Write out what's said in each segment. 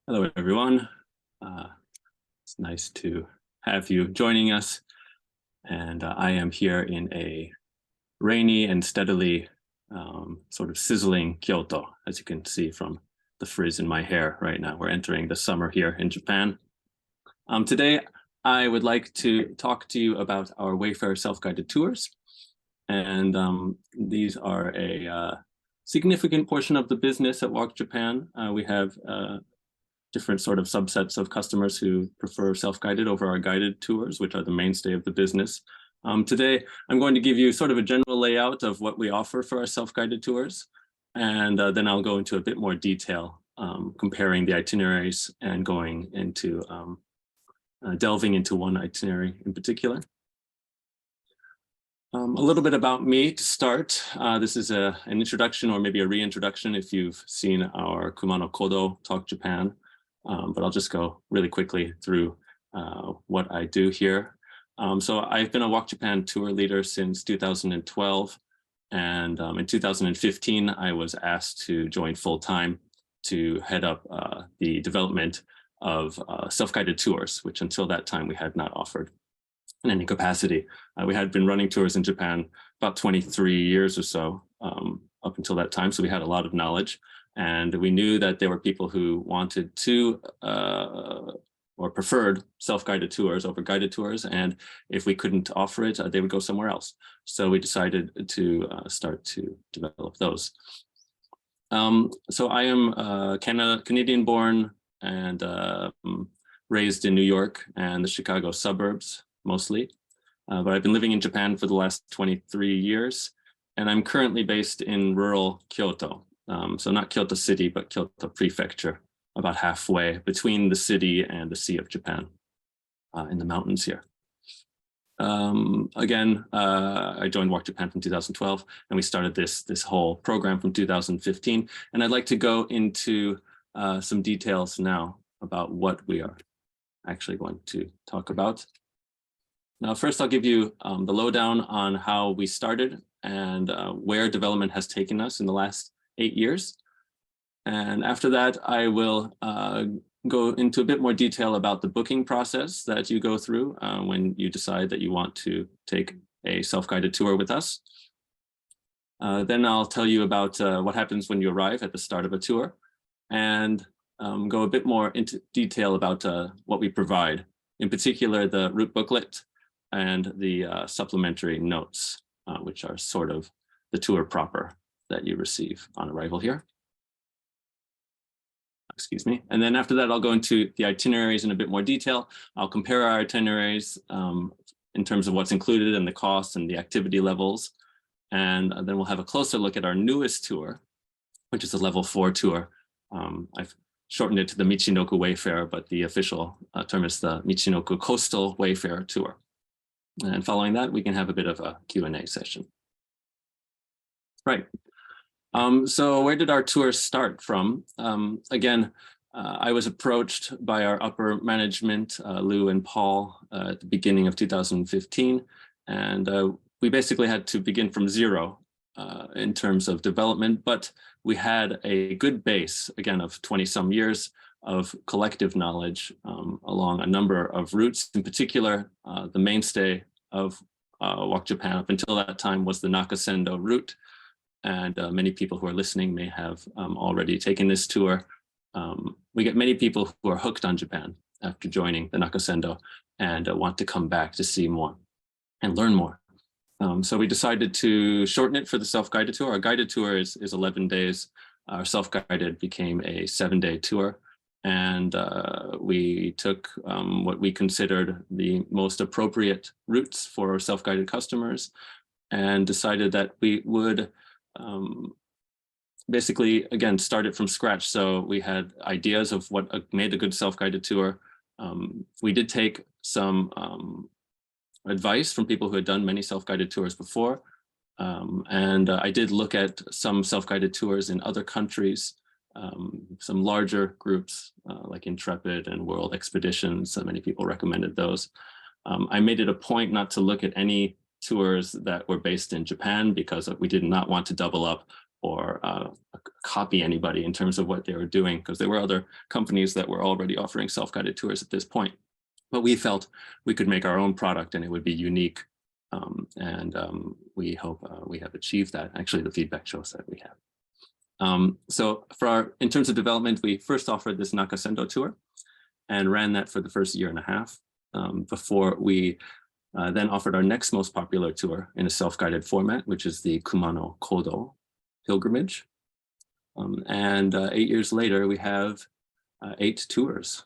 Hello, everyone. It's nice to have you joining us. And I am here in a rainy and steadily sort of sizzling Kyoto, as you can see from the frizz in my hair right now. We're entering the summer here in Japan. Today, I would like to talk to you about our Wayfarer Self-guided Tours. And these are a significant portion of the business at Walk Japan. We have different sort of subsets of customers who prefer self-guided over our guided tours, which are the mainstay of the business. Today, I'm going to give you sort of a general layout of what we offer for our self-guided tours. And then I'll go into a bit more detail, comparing the itineraries and going into delving into one itinerary in particular. A little bit about me to start. This is an introduction or maybe a reintroduction if you've seen our Kumano Kodo Talk Japan. But I'll just go really quickly through what I do here. So I've been a Walk Japan tour leader since 2012. And in 2015, I was asked to join full-time to head up the development of self-guided tours, which until that time we had not offered in any capacity. We had been running tours in Japan about 23 years or so up until that time. So we had a lot of knowledge. And we knew that there were people who wanted to or preferred self-guided tours over guided tours. And if we couldn't offer it, they would go somewhere else. So we decided to start to develop those. So I am Canadian born and raised in New York and the Chicago suburbs mostly. But I've been living in Japan for the last 23 years. And I'm currently based in rural Kyoto. So not Kyoto City, but Kyoto Prefecture, about halfway between the city and the Sea of Japan in the mountains here. Again, I joined Walk Japan from 2012, and we started this whole program from 2015. And I'd like to go into some details now about what we are actually going to talk about. Now, first, I'll give you the lowdown on how we started and where development has taken us in the last 8 years. And after that, I will go into a bit more detail about the booking process that you go through when you decide that you want to take a self-guided tour with us. Then I'll tell you about what happens when you arrive at the start of a tour and go a bit more into detail about what we provide, in particular the route booklet and the supplementary notes, which are sort of the tour proper that you receive on arrival here. Excuse me. And then after that, I'll go into the itineraries in a bit more detail. I'll compare our itineraries in terms of what's included and the costs and the activity levels. And then we'll have a closer look at our newest tour, which is a level 4 tour. I've shortened it to the Michinoku Wayfarer, but the official term is the Michinoku Coastal Wayfarer Tour. And following that, we can have a bit of a Q&A session. Right. So where did our tour start from? Again, I was approached by our upper management, Lou and Paul, at the beginning of 2015. And we basically had to begin from zero in terms of development, but we had a good base, again, of 20 some years of collective knowledge along a number of routes. In particular, the mainstay of Walk Japan up until that time was the Nakasendo route. And many people who are listening may have already taken this tour. We get many people who are hooked on Japan after joining the Nakasendo and want to come back to see more and learn more. So we decided to shorten it for the self-guided tour. Our guided tour is 11 days. Our self-guided became a 7-day tour. And we took what we considered the most appropriate routes for self-guided customers and decided that we would basically, again, started from scratch. So we had ideas of what made a good self-guided tour. We did take some advice from people who had done many self-guided tours before. And I did look at some self-guided tours in other countries, some larger groups like Intrepid and World Expeditions. Many people recommended those. I made it a point not to look at any tours that were based in Japan because we did not want to double up or copy anybody in terms of what they were doing, because there were other companies that were already offering self-guided tours at this point. But we felt we could make our own product and it would be unique. We hope we have achieved that. Actually, the feedback shows that we have. So in terms of development, we first offered this Nakasendo tour and ran that for the first year and a half before we then offered our next most popular tour in a self-guided format, which is the Kumano Kodo pilgrimage. 8 years later, we have 8 tours.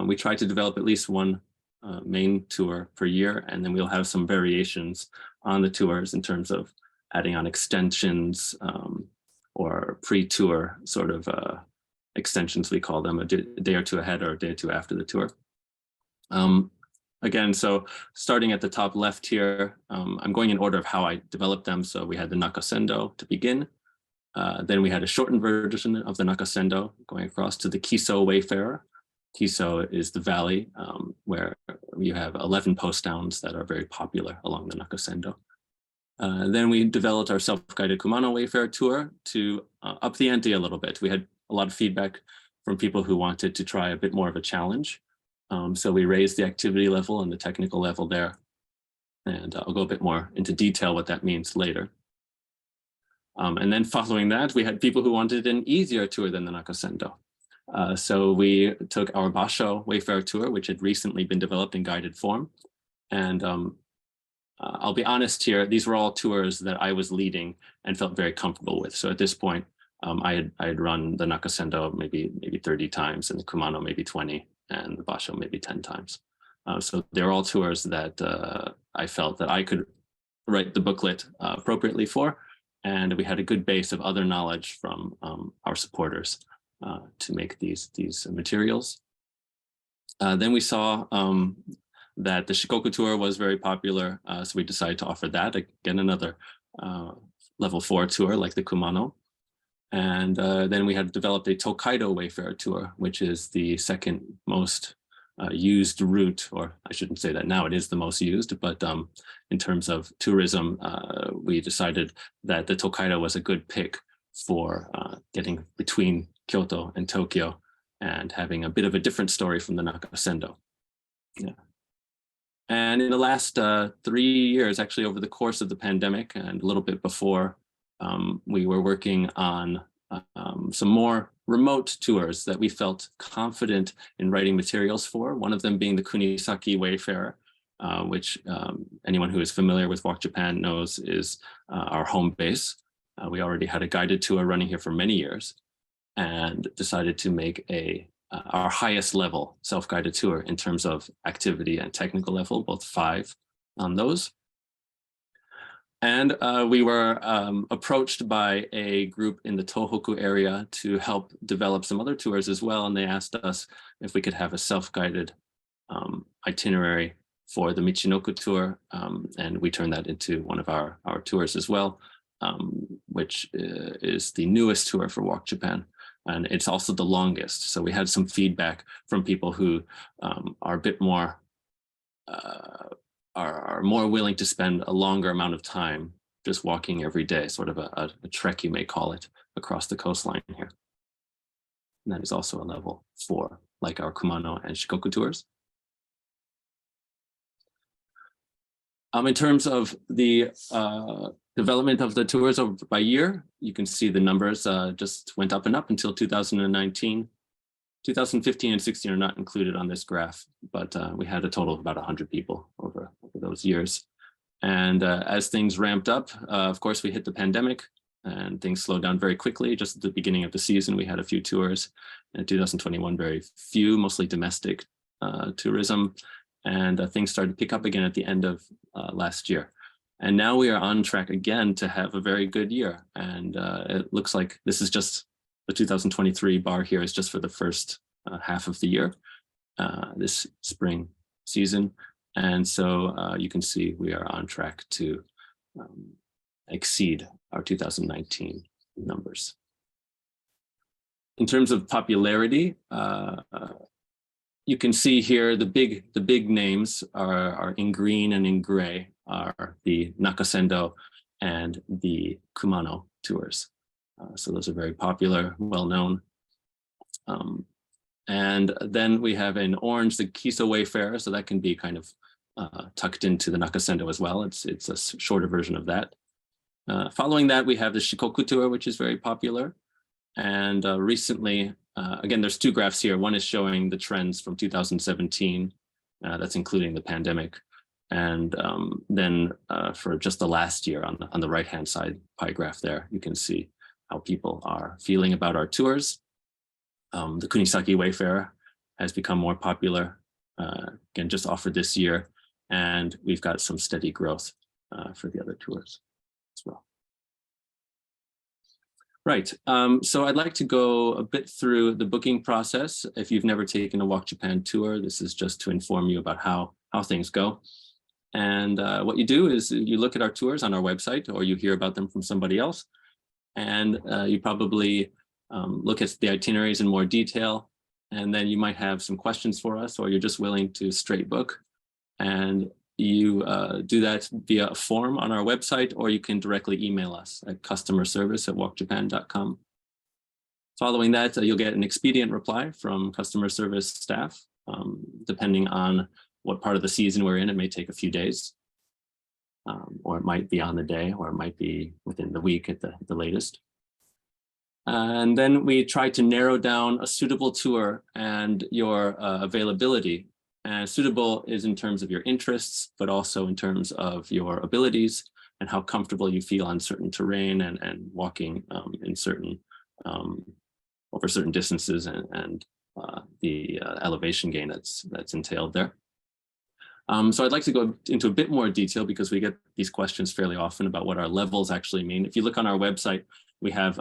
We try to develop at least one main tour per year, and then we'll have some variations on the tours in terms of adding on extensions or pre-tour sort of extensions, we call them, a day or two ahead or a day or two after the tour. Again, so starting at the top left here, I'm going in order of how I developed them. So we had the Nakasendo to begin. Then we had a shortened version of the Nakasendo going across to the Kiso Wayfarer. Kiso is the valley where you have 11 post towns that are very popular along the Nakasendo. Then we developed our self-guided Kumano Wayfarer tour to up the ante a little bit. We had a lot of feedback from people who wanted to try a bit more of a challenge. So we raised the activity level and the technical level there. And I'll go a bit more into detail what that means later. And then following that, we had people who wanted an easier tour than the Nakasendo. So we took our Basho Wayfarer tour, which had recently been developed in guided form. And I'll be honest here, these were all tours that I was leading and felt very comfortable with. So at this point, I had run the Nakasendo maybe 30 times and the Kumano maybe 20 and the Basho maybe 10 times. So they're all tours that I felt that I could write the booklet appropriately for. And we had a good base of other knowledge from our supporters to make these materials. Then we saw that the Shikoku tour was very popular, so we decided to offer that, again, another level 4 tour like the Kumano. And then we had developed a Tokaido Wayfarer tour, which is the second most used route, or I shouldn't say that now, it is the most used, but in terms of tourism, we decided that the Tokaido was a good pick for getting between Kyoto and Tokyo and having a bit of a different story from the Nakasendo. Yeah. And in the last 3 years, actually over the course of the pandemic and a little bit before, we were working on some more remote tours that we felt confident in writing materials for, one of them being the Kunisaki Wayfarer, which anyone who is familiar with Walk Japan knows is our home base. We already had a guided tour running here for many years and decided to make our highest level self-guided tour in terms of activity and technical level, both 5 on those. And we were approached by a group in the Tohoku area to help develop some other tours as well. And they asked us if we could have a self-guided itinerary for the Michinoku tour. And we turned that into one of our tours as well, which is the newest tour for Walk Japan. And it's also the longest. So we had some feedback from people who are a bit more are more willing to spend a longer amount of time just walking every day, sort of a trek, you may call it, across the coastline here. And that is also a level 4, like our Kumano and Shikoku tours. In terms of the development of the tours over by year, you can see the numbers just went up and up until 2019. 2015 and 16 are not included on this graph, but we had a total of about 100 people over those years. And as things ramped up, of course, we hit the pandemic and things slowed down very quickly. Just at the beginning of the season, we had a few tours. In 2021, very few, mostly domestic tourism. And things started to pick up again at the end of last year. And now we are on track again to have a very good year. And it looks like this is just the 2023 bar here is just for the first half of the year, this spring season. And so you can see we are on track to exceed our 2019 numbers. In terms of popularity, you can see here the big names are in green and in gray are the Nakasendo and the Kumano tours. So those are very popular, well-known. And then we have in orange, the Kiso Wayfarer. So that can be kind of tucked into the Nakasendo as well. It's a shorter version of that. Following that, we have the Shikoku Tour, which is very popular. And recently, again, there's two graphs here. One is showing the trends from 2017. That's including the pandemic. And then for just the last year on the right-hand side pie graph there, you can see how people are feeling about our tours. The Kunisaki Wayfarer has become more popular, again, just offered this year. And we've got some steady growth for the other tours as well. Right, so I'd like to go a bit through the booking process. If you've never taken a Walk Japan tour, this is just to inform you about how things go. And what you do is you look at our tours on our website, or you hear about them from somebody else. And you probably look at the itineraries in more detail. And then you might have some questions for us, or you're just willing to straight book. And you do that via a form on our website, or you can directly email us at customerservice@walkjapan.com. Following that, you'll get an expedient reply from customer service staff. Depending on what part of the season we're in, it may take a few days, or it might be on the day, or it might be within the week at the latest. And then we try to narrow down a suitable tour and your availability. And suitable is in terms of your interests, but also in terms of your abilities and how comfortable you feel on certain terrain and walking in certain over certain distances and the elevation gain that's entailed there. So I'd like to go into a bit more detail because we get these questions fairly often about what our levels actually mean. If you look on our website, we have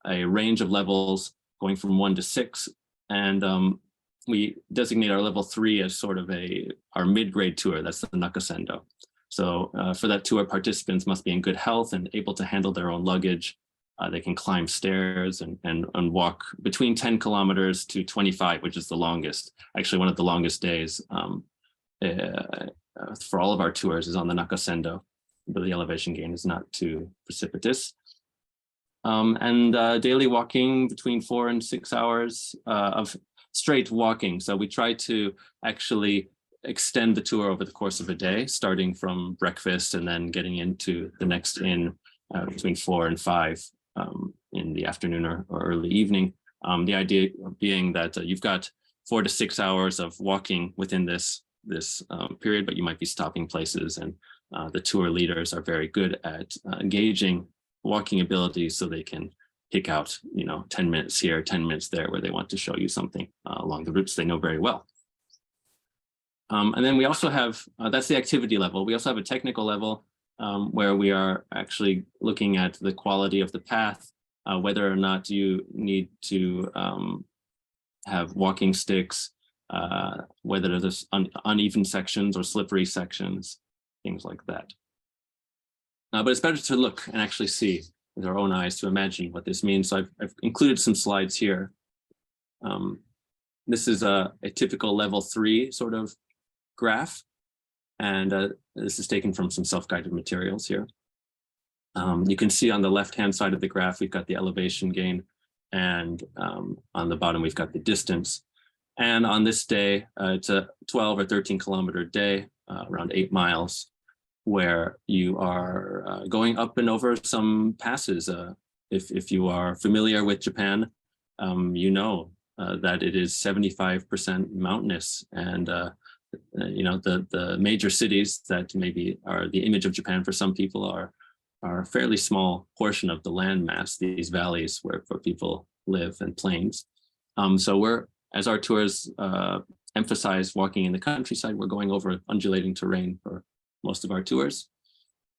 a range of levels going from 1 to 6, and we designate our level 3 as sort of our mid-grade tour. That's the Nakasendo. So for that tour, participants must be in good health and able to handle their own luggage. They can climb stairs and walk between 10 kilometers to 25, which is the longest. Actually, one of the longest days for all of our tours is on the Nakasendo, but the elevation gain is not too precipitous. And daily walking between 4 and 6 hours of straight walking. So we try to actually extend the tour over the course of a day, starting from breakfast and then getting into the next inn between 4 and 5 in the afternoon or early evening. The idea being that you've got 4 to 6 hours of walking within this period, but you might be stopping places, and the tour leaders are very good at engaging walking abilities, so they can pick out 10 minutes here, 10 minutes there, where they want to show you something along the routes they know very well. And then we also have, that's the activity level. We also have a technical level where we are actually looking at the quality of the path, whether or not you need to have walking sticks, whether there's uneven sections or slippery sections, things like that. But it's better to look and actually see with our own eyes to imagine what this means. So I've included some slides here. This is a typical level 3 sort of graph. And this is taken from some self-guided materials here. You can see on the left-hand side of the graph, we've got the elevation gain. And on the bottom, we've got the distance. And on this day, it's a 12 or 13 kilometer day, around 8 miles, where you are going up and over some passes. If you are familiar with Japan, you know that it is 75% mountainous, and the major cities that maybe are the image of Japan for some people are a fairly small portion of the landmass, these valleys where people live, and plains. So as our tours emphasize walking in the countryside, we're going over undulating terrain for most of our tours.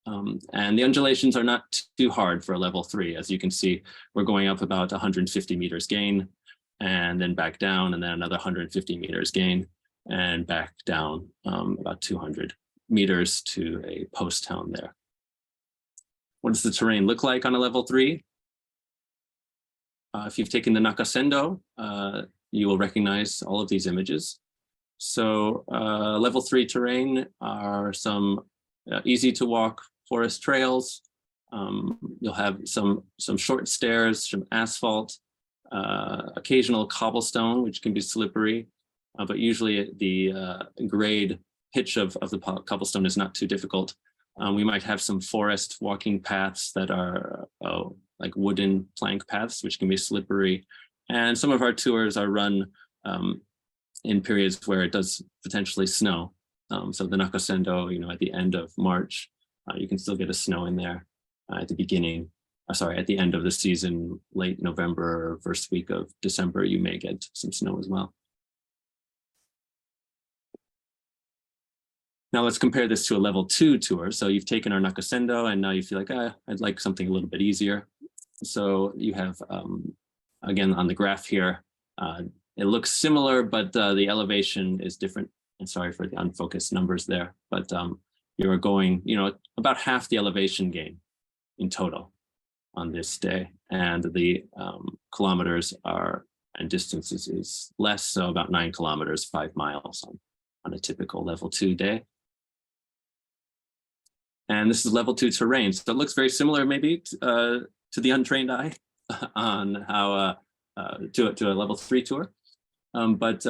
And the undulations are not too hard for a level 3. As you can see, we're going up about 150 meters gain, and then back down, and then another 150 meters gain, and back down about 200 meters to a post town there. What does the terrain look like on a level 3? If you've taken the Nakasendo, you will recognize all of these images. So level 3 terrain are some easy to walk forest trails, You'll have some short stairs, some asphalt, occasional cobblestone, which can be slippery, but usually the grade pitch of the cobblestone is not too difficult. We might have some forest walking paths that are like wooden plank paths, which can be slippery. And some of our tours are run in periods where it does potentially snow. So the Nakasendo, at the end of March, you can still get a snow in there at the beginning. Sorry, at the end of the season, late November or first week of December, you may get some snow as well. Now let's compare this to a level 2 tour. So you've taken our Nakasendo and now you feel like, I'd like something a little bit easier. So you have, again, on the graph here, it looks similar, but the elevation is different. And sorry for the unfocused numbers there, but you're going, about half the elevation gain in total on this day. And the kilometers and distances is less, so about 9 kilometers, 5 miles on a typical level 2 day. And this is level 2 terrain. So it looks very similar maybe to the untrained eye on how to a level 3 tour. But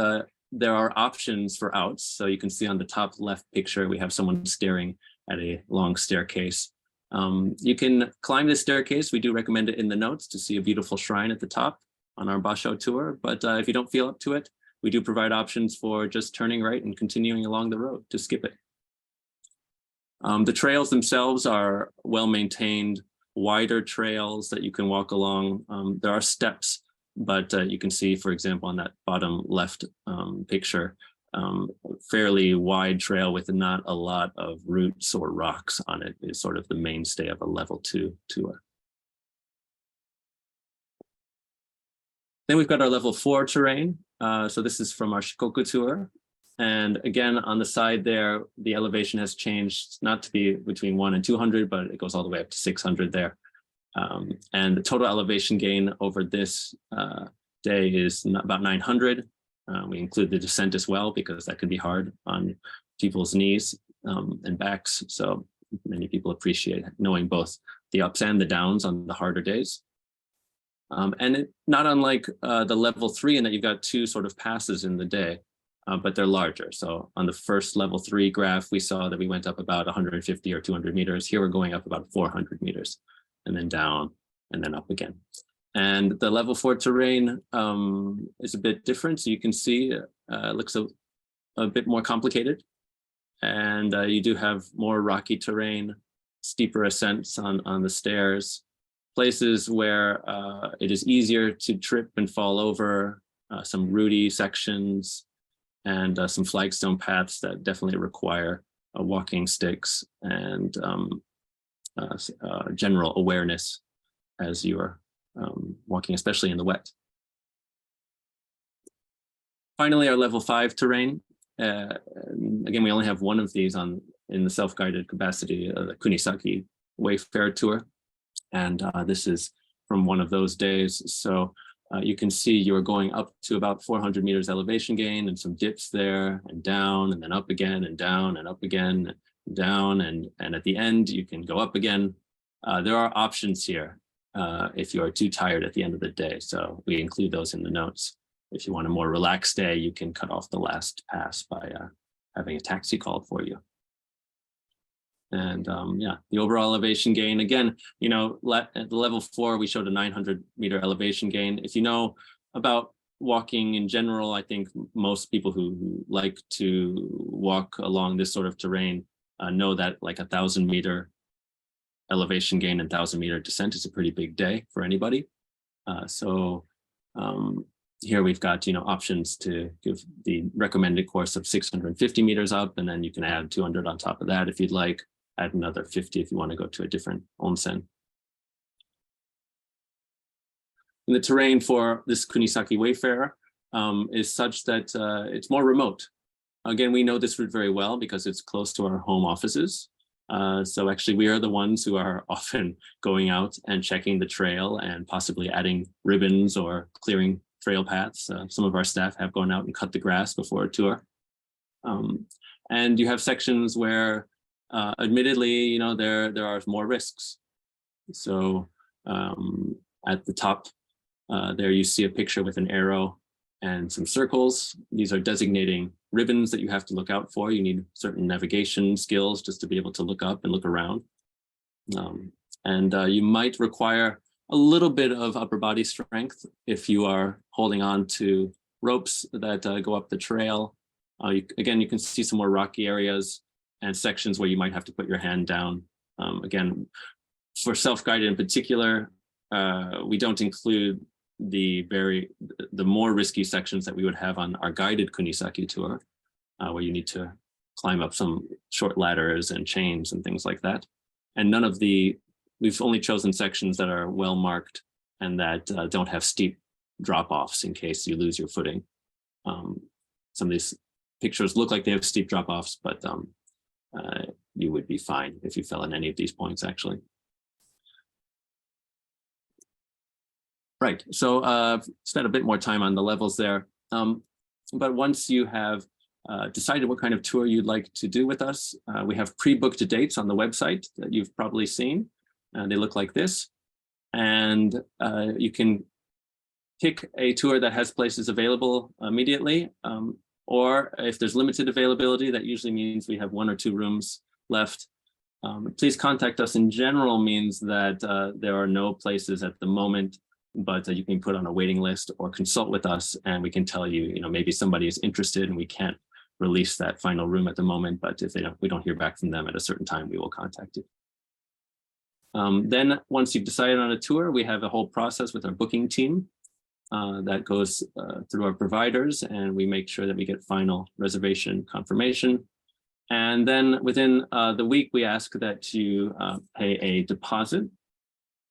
there are options for outs. So you can see on the top left picture, we have someone staring at a long staircase. You can climb this staircase. We do recommend it in the notes to see a beautiful shrine at the top on our Basho tour. But if you don't feel up to it, we do provide options for just turning right and continuing along the road to skip it. The trails themselves are well-maintained, wider trails that you can walk along. There are steps, but you can see, for example, on that bottom left picture, fairly wide trail with not a lot of roots or rocks on it is sort of the mainstay of a level 2 tour. Then we've got our level 4 terrain. So this is from our Shikoku tour. And again, on the side there, the elevation has changed not to be between 1 and 200, but it goes all the way up to 600 there. And the total elevation gain over this day is about 900. We include the descent as well, because that can be hard on people's knees and backs. So many people appreciate knowing both the ups and the downs on the harder days. And not unlike the level 3 in that you've got 2 sort of passes in the day, but they're larger. So on the first level 3 graph, we saw that we went up about 150 or 200 meters. Here we're going up about 400 meters and then down and then up again. And the level 4 terrain is a bit different. So you can see it looks a bit more complicated. And you do have more rocky terrain, steeper ascents on the stairs, places where it is easier to trip and fall over, some rooty sections, and some flagstone paths that definitely require walking sticks and general awareness as you're walking, especially in the wet. Finally, our level 5 terrain. Again, we only have one of these in the self-guided capacity, the Kunisaki Wayfarer Tour. And this is from one of those days. So you can see you're going up to about 400 meters elevation gain and some dips there and down and then up again and down and up again and down. And at the end, you can go up again. There are options here if you are too tired at the end of the day. So we include those in the notes. If you want a more relaxed day, you can cut off the last pass by having a taxi called for you. And yeah, the overall elevation gain, again, at the level 4, we showed a 900 meter elevation gain. If you know about walking in general, I think most people who like to walk along this sort of terrain know that like 1,000 meter elevation gain and 1,000 meter descent is a pretty big day for anybody. So here we've got, options to give the recommended course of 650 meters up, and then you can add 200 on top of that if you'd like. Add another 50 if you want to go to a different onsen. And the terrain for this Kunisaki Wayfarer is such that it's more remote. Again, we know this route very well because it's close to our home offices. So actually we are the ones who are often going out and checking the trail and possibly adding ribbons or clearing trail paths. Some of our staff have gone out and cut the grass before a tour. And you have sections where admittedly, there are more risks. So at the top there you see a picture with an arrow and some circles. These are designating ribbons that you have to look out for. You need certain navigation skills just to be able to look up and look around. You might require a little bit of upper body strength if you are holding on to ropes that go up the trail. Again, you can see some more rocky areas and sections where you might have to put your hand down. Again, for self-guided in particular, we don't include the more risky sections that we would have on our guided Kunisaki tour, where you need to climb up some short ladders and chains and things like that. And we've only chosen sections that are well marked and that don't have steep drop-offs in case you lose your footing. Some of these pictures look like they have steep drop-offs, but you would be fine if you fell at any of these points, actually. Right, so spent a bit more time on the levels there. But once you have decided what kind of tour you'd like to do with us, we have pre-booked dates on the website that you've probably seen. They look like this. And you can pick a tour that has places available immediately. Or if there's limited availability, that usually means we have 1 or 2 rooms left. Please contact us. In general means that there are no places at the moment, but you can put on a waiting list or consult with us, and we can tell you, maybe somebody is interested and we can't release that final room at the moment, but if we don't hear back from them at a certain time, we will contact you. Then once you've decided on a tour, we have a whole process with our booking team that goes through our providers, and we make sure that we get final reservation confirmation. And then within the week, we ask that you pay a deposit,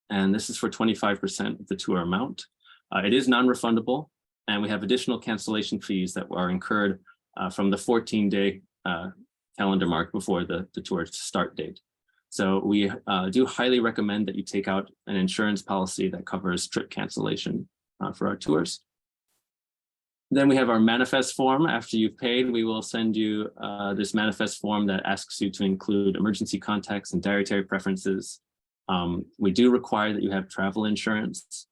and this is for 25% of the tour amount. It is non-refundable, and we have additional cancellation fees that are incurred from the 14-day calendar mark before the tour start date. So we do highly recommend that you take out an insurance policy that covers trip cancellation for our tours. Then we have our manifest form. After you've paid, we will send you this manifest form that asks you to include emergency contacts and dietary preferences. We do require that you have travel insurance.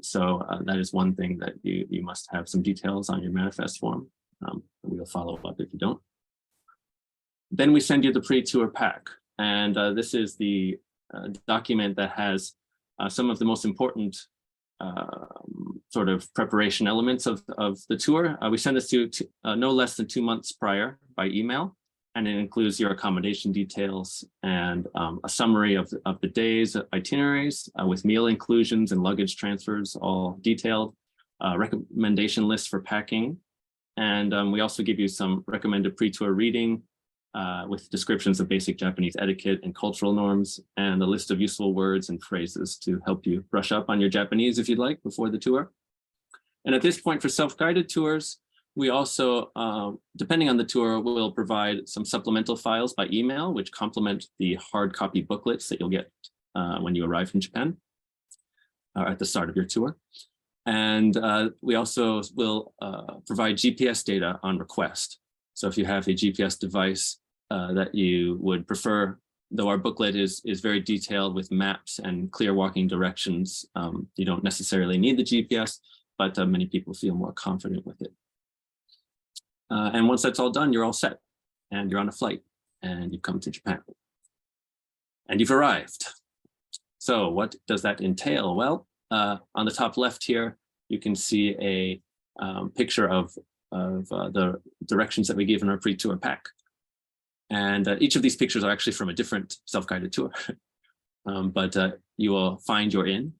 So that is one thing that you must have some details on your manifest form. We'll follow up if you don't. Then we send you the pre-tour pack. And this is the document that has some of the most important sort of preparation elements of the tour. We send this to no less than 2 months prior by email, and it includes your accommodation details and a summary of the day's itineraries with meal inclusions and luggage transfers, all detailed, recommendation lists for packing. And we also give you some recommended pre-tour reading with descriptions of basic Japanese etiquette and cultural norms, and a list of useful words and phrases to help you brush up on your Japanese if you'd like before the tour. And at this point, for self-guided tours, we also, depending on the tour, we'll provide some supplemental files by email, which complement the hard copy booklets that you'll get when you arrive in Japan at the start of your tour. And we also will provide GPS data on request. So if you have a GPS device that you would prefer, though our booklet is very detailed with maps and clear walking directions, you don't necessarily need the GPS, but many people feel more confident with it. And once that's all done, you're all set, and you're on a flight, and you've come to Japan, and you've arrived. So what does that entail? Well, on the top left here, you can see a picture of the directions that we give in our pre-tour pack. And each of these pictures are actually from a different self-guided tour. But you will find your inn,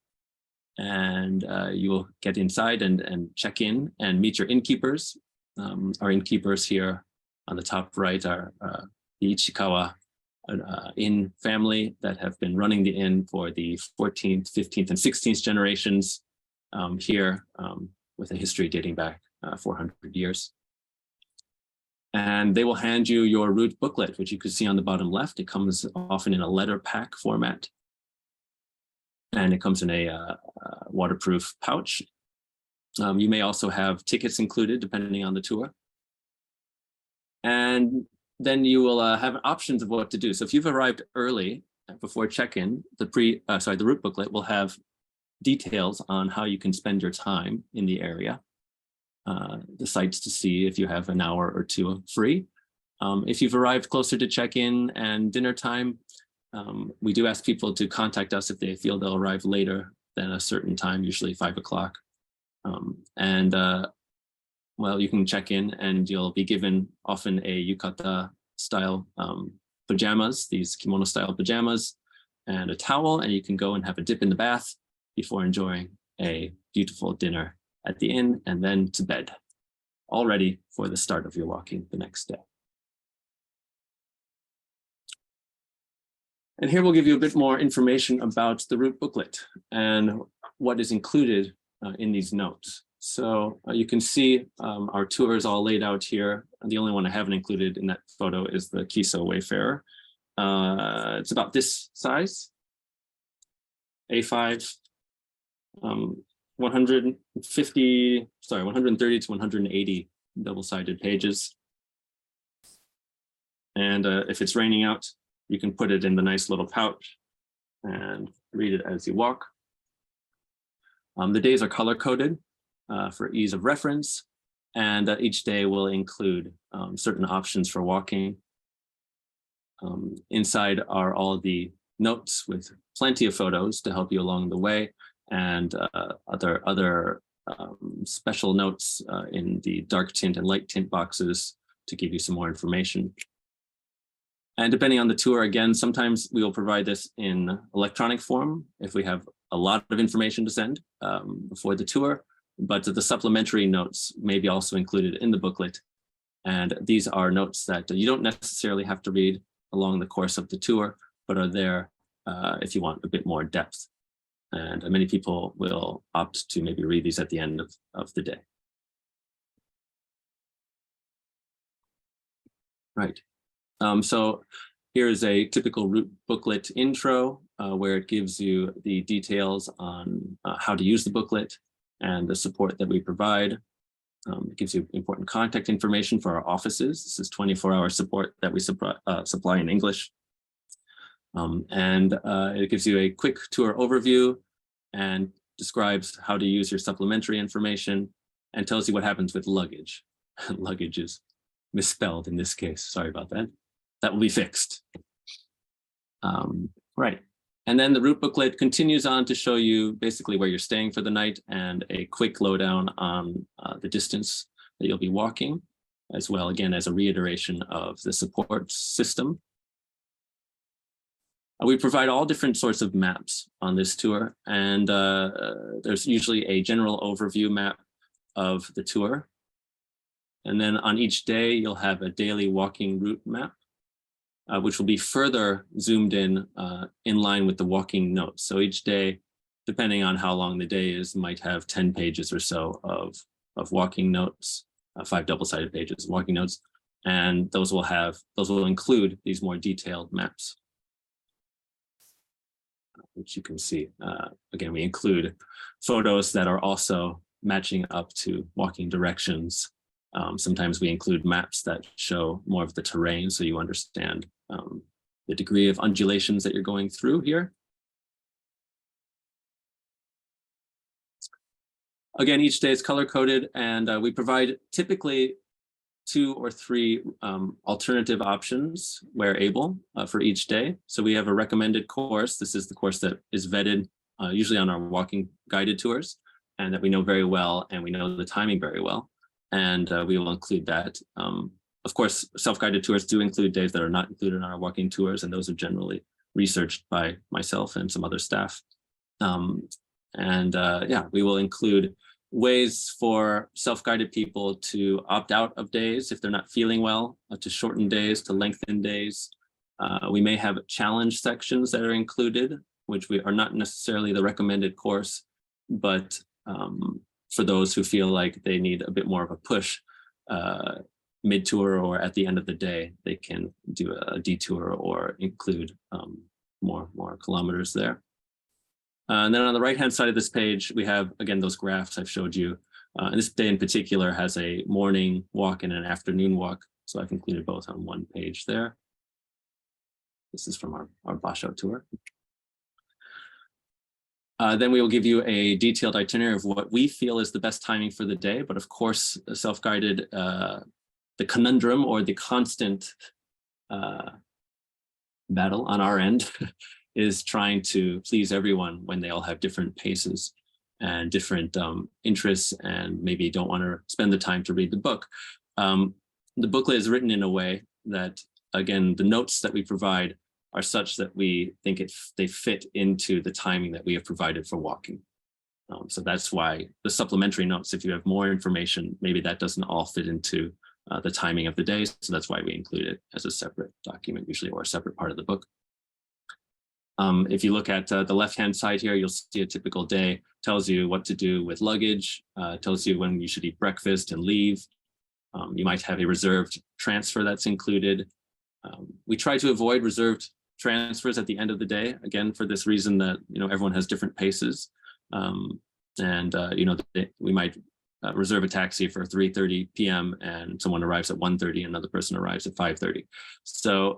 and you will get inside and check in and meet your innkeepers. Our innkeepers here on the top right are the Ichikawa inn family that have been running the inn for the 14th, 15th, and 16th generations here, with a history dating back 400 years. And they will hand you your route booklet, which you can see on the bottom left. It comes often in a letter pack format, and it comes in a waterproof pouch. You may also have tickets included depending on the tour. And then you will have options of what to do. So if you've arrived early, before check-in, the route booklet will have details on how you can spend your time in the area, the sites to see if you have an hour or two free. If you've arrived closer to check-in and dinner time, we do ask people to contact us if they feel they'll arrive later than a certain time, usually 5 o'clock. Well, you can check in and you'll be given often a yukata style pajamas, these kimono style pajamas, and a towel, and you can go and have a dip in the bath before enjoying a beautiful dinner at the inn, and then to bed, all ready for the start of your walking the next day. And here we'll give you a bit more information about the route booklet and what is included in these notes. So you can see our tour is all laid out here. The only one I haven't included in that photo is the Kiso Wayfarer. It's about this size, A5, 130 to 180 double-sided pages. And if it's raining out, you can put it in the nice little pouch and read it as you walk. The days are color-coded for ease of reference, and each day will include certain options for walking. Inside are all the notes with plenty of photos to help you along the way, and other special notes in the dark tint and light tint boxes to give you some more information. And depending on the tour, again, sometimes we will provide this in electronic form if we have a lot of information to send before the tour, but the supplementary notes may be also included in the booklet. And these are notes that you don't necessarily have to read along the course of the tour, but are there if you want a bit more depth. And many people will opt to maybe read these at the end of the day. Right. So here's a typical route booklet intro where it gives you the details on how to use the booklet and the support that we provide. It gives you important contact information for our offices. This is 24-hour support that we supply in English. And it gives you a quick tour overview and describes how to use your supplementary information and tells you what happens with luggage. Luggage is misspelled in this case. Sorry about that. That will be fixed. Right. And then the route booklet continues on to show you basically where you're staying for the night and a quick lowdown on the distance that you'll be walking, as well, again, as a reiteration of the support system. We provide all different sorts of maps on this tour, and there's usually a general overview map of the tour. And then on each day, you'll have a daily walking route map, which will be further zoomed in line with the walking notes. So each day, depending on how long the day is, might have 10 pages or so of walking notes, 5 double-sided pages of walking notes, and those will include these more detailed maps, which you can see. Again, we include photos that are also matching up to walking directions. Sometimes we include maps that show more of the terrain so you understand the degree of undulations that you're going through here. Again, each day is color-coded, and we provide typically 2 or 3 alternative options where able for each day. So we have a recommended course. This is the course that is vetted usually on our walking guided tours, and that we know very well, and we know the timing very well. And we will include that. Of course, self-guided tours do include days that are not included in our walking tours, and those are generally researched by myself and some other staff. Yeah, we will include ways for self-guided people to opt out of days if they're not feeling well, to shorten days, to lengthen days. We may have challenge sections that are included, which we are not necessarily the recommended course, but for those who feel like they need a bit more of a push mid-tour or at the end of the day, they can do a detour or include more kilometers there. And then on the right-hand side of this page, we have, again, those graphs I've showed you. And this day in particular has a morning walk and an afternoon walk. So I've included both on one page there. This is from our Basho tour. Then we will give you a detailed itinerary of what we feel is the best timing for the day. But of course, self-guided, the conundrum or the constant battle on our end is trying to please everyone when they all have different paces and different interests and maybe don't want to spend the time to read the book. The booklet is written in a way that, again, the notes that we provide are such that we think they fit into the timing that we have provided for walking. So that's why the supplementary notes, if you have more information, maybe that doesn't all fit into the timing of the day. So that's why we include it as a separate document, usually, or a separate part of the book. If you look at the left-hand side here, you'll see a typical day, tells you what to do with luggage, tells you when you should eat breakfast and leave. You might have a reserved transfer that's included. We try to avoid reserved transfers at the end of the day, again, for this reason that, everyone has different paces. We might reserve a taxi for 3:30 p.m. and someone arrives at 1:30, another person arrives at 5:30. So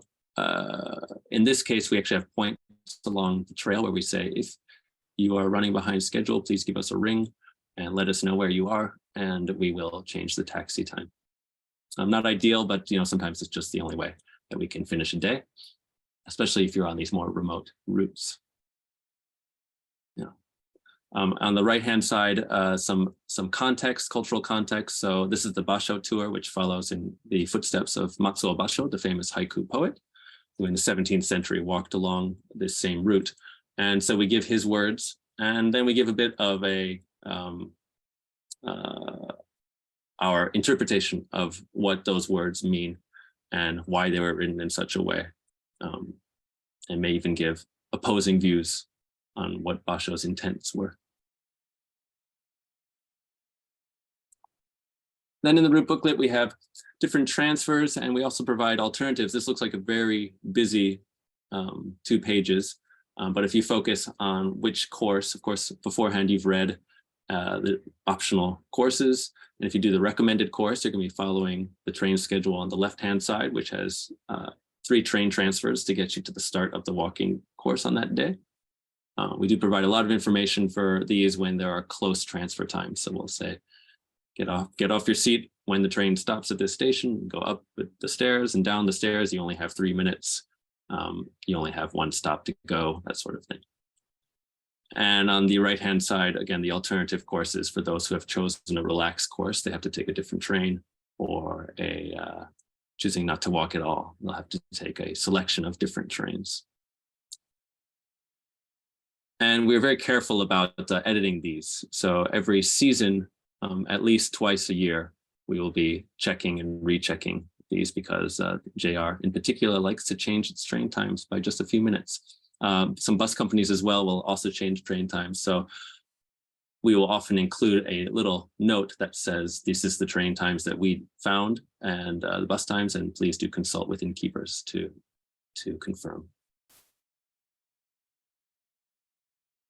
in this case, we actually have points along the trail where we say, if you are running behind schedule, please give us a ring and let us know where you are, and we will change the taxi time. Not ideal, but sometimes it's just the only way that we can finish a day, especially if you're on these more remote routes. On the right-hand side, some context, cultural context. So this is the Basho tour, which follows in the footsteps of Matsuo Basho, the famous haiku poet, who in the 17th century walked along this same route. And so we give his words, and then we give a bit of our interpretation of what those words mean and why they were written in such a way, and may even give opposing views on what Basho's intents were. Then in the route booklet, we have different transfers, and we also provide alternatives. This looks like a very busy 2 pages, but if you focus on which course, of course, beforehand you've read the optional courses, and if you do the recommended course, you're going to be following the train schedule on the left-hand side, which has 3 train transfers to get you to the start of the walking course on that day. We do provide a lot of information for these when there are close transfer times. So we'll say, get off your seat when the train stops at this station, go up the stairs and down the stairs. You only have 3 minutes. You only have 1 stop to go, that sort of thing. And on the right-hand side, again, the alternative courses for those who have chosen a relaxed course. They have to take a different train, or choosing not to walk at all. They'll have to take a selection of different trains. And we're very careful about editing these. So every season, at least twice a year, we will be checking and rechecking these, because JR in particular likes to change its train times by just a few minutes. Some bus companies as well will also change train times. So we will often include a little note that says, this is the train times that we found and the bus times, and please do consult with innkeepers to confirm.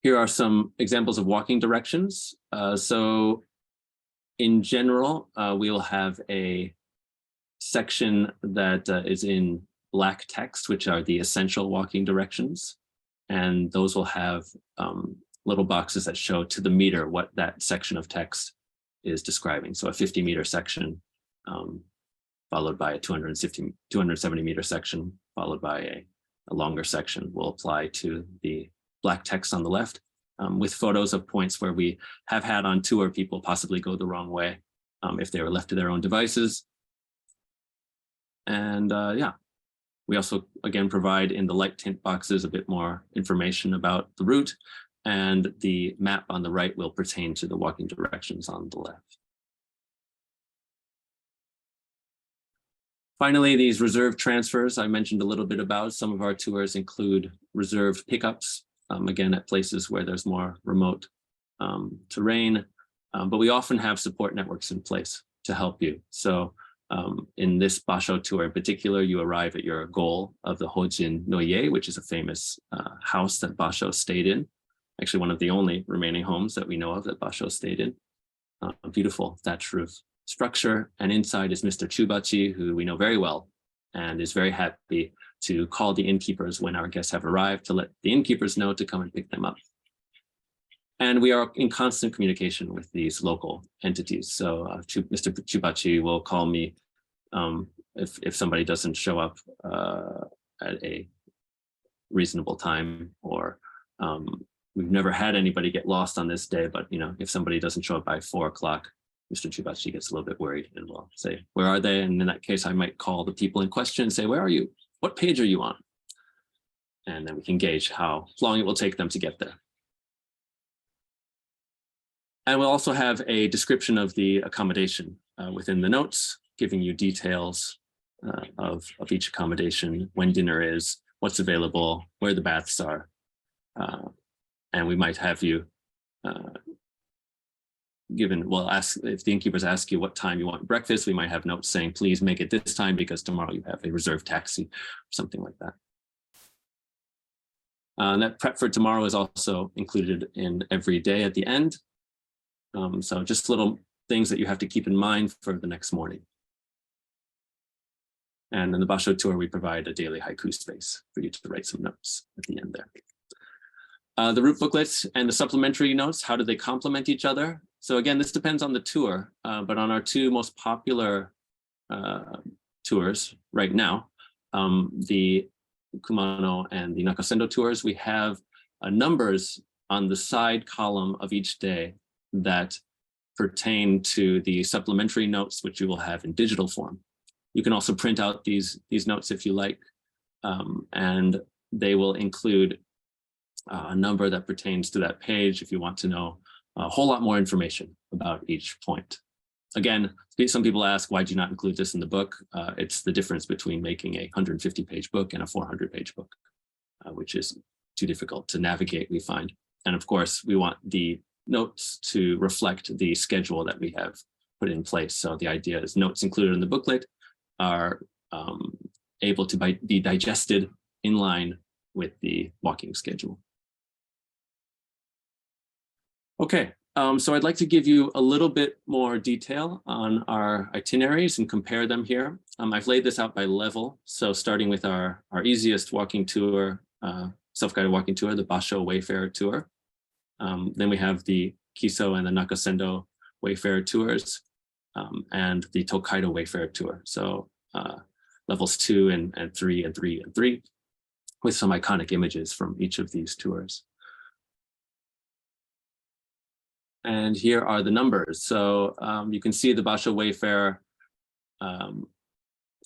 Here are some examples of walking directions. So in general, we will have a section that is in black text, which are the essential walking directions. And those will have little boxes that show to the meter what that section of text is describing. So a 50-meter section, followed by a 270-meter section, followed by a longer section, will apply to the black text on the left, with photos of points where we have had on tour people possibly go the wrong way if they were left to their own devices. And we also, again, provide in the light tint boxes a bit more information about the route, and the map on the right will pertain to the walking directions on the left. Finally, these reserved transfers I mentioned a little bit about. Some of our tours include reserved pickups, again, at places where there's more remote terrain, but we often have support networks in place to help you. So in this Basho tour in particular, you arrive at your goal of the Hojin no Ie, which is a famous house that Basho stayed in. Actually, one of the only remaining homes that we know of that Basho stayed in. A beautiful thatched roof structure. And inside is Mr. Chubachi, who we know very well and is very happy to call the innkeepers when our guests have arrived to let the innkeepers know to come and pick them up. And we are in constant communication with these local entities. So Mr. Chubachi will call me if somebody doesn't show up at a reasonable time, or we've never had anybody get lost on this day, but if somebody doesn't show up by 4 o'clock, Mr. Chubachi gets a little bit worried and will say, where are they? And in that case, I might call the people in question and say, where are you? What page are you on? And then we can gauge how long it will take them to get there. And we'll also have a description of the accommodation within the notes, giving you details of each accommodation, when dinner is, what's available, where the baths are. And we might have you ask if the innkeepers ask you what time you want breakfast, we might have notes saying, please make it this time because tomorrow you have a reserved taxi, or something like that. That prep for tomorrow is also included in every day at the end. So just little things that you have to keep in mind for the next morning. And in the Basho tour, we provide a daily haiku space for you to write some notes at the end there. The route booklets and the supplementary notes, how do they complement each other? So again, this depends on the tour, but on our 2 most popular tours right now, the Kumano and the Nakasendo tours, we have numbers on the side column of each day that pertain to the supplementary notes, which you will have in digital form. You can also print out these notes if you like, and they will include a number that pertains to that page if you want to know a whole lot more information about each point. Again, some people ask, why do you not include this in the book? It's the difference between making a 150-page book and a 400-page book, which is too difficult to navigate, we find. And of course, we want the notes to reflect the schedule that we have put in place. So the idea is notes included in the booklet are able to be digested in line with the walking schedule. Okay, so I'd like to give you a little bit more detail on our itineraries and compare them here. I've laid this out by level. So starting with our easiest walking tour, self-guided walking tour, the Basho Wayfarer Tour. Then we have the Kiso and the Nakasendo Wayfarer Tours, and the Tokaido Wayfarer Tour. So levels 2 and 3 and 3 and 3, with some iconic images from each of these tours. And here are the numbers. So you can see the Basho Wayfarer,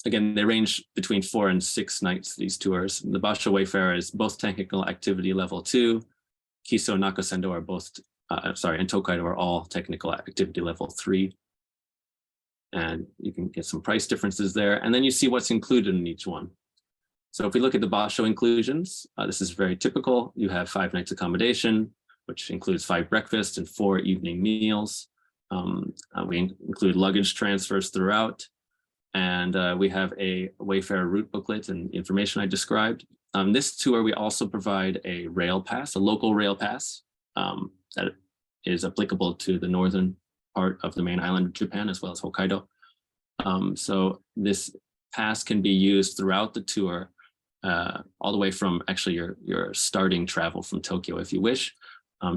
again, they range between 4 and 6 nights, these tours. The Basho Wayfarer is both technical activity level 2, Kiso and Nakasendo are both, and Tokaido are all technical activity level 3. And you can get some price differences there. And then you see what's included in each one. So if we look at the Basho inclusions, this is very typical. You have 5 nights accommodation, which includes 5 breakfasts and 4 evening meals. We include luggage transfers throughout. And we have a Wayfarer route booklet and information I described. This tour, we also provide a rail pass, a local rail pass that is applicable to the northern part of the main island of Japan, as well as Hokkaido. So this pass can be used throughout the tour, all the way from actually your starting travel from Tokyo, if you wish,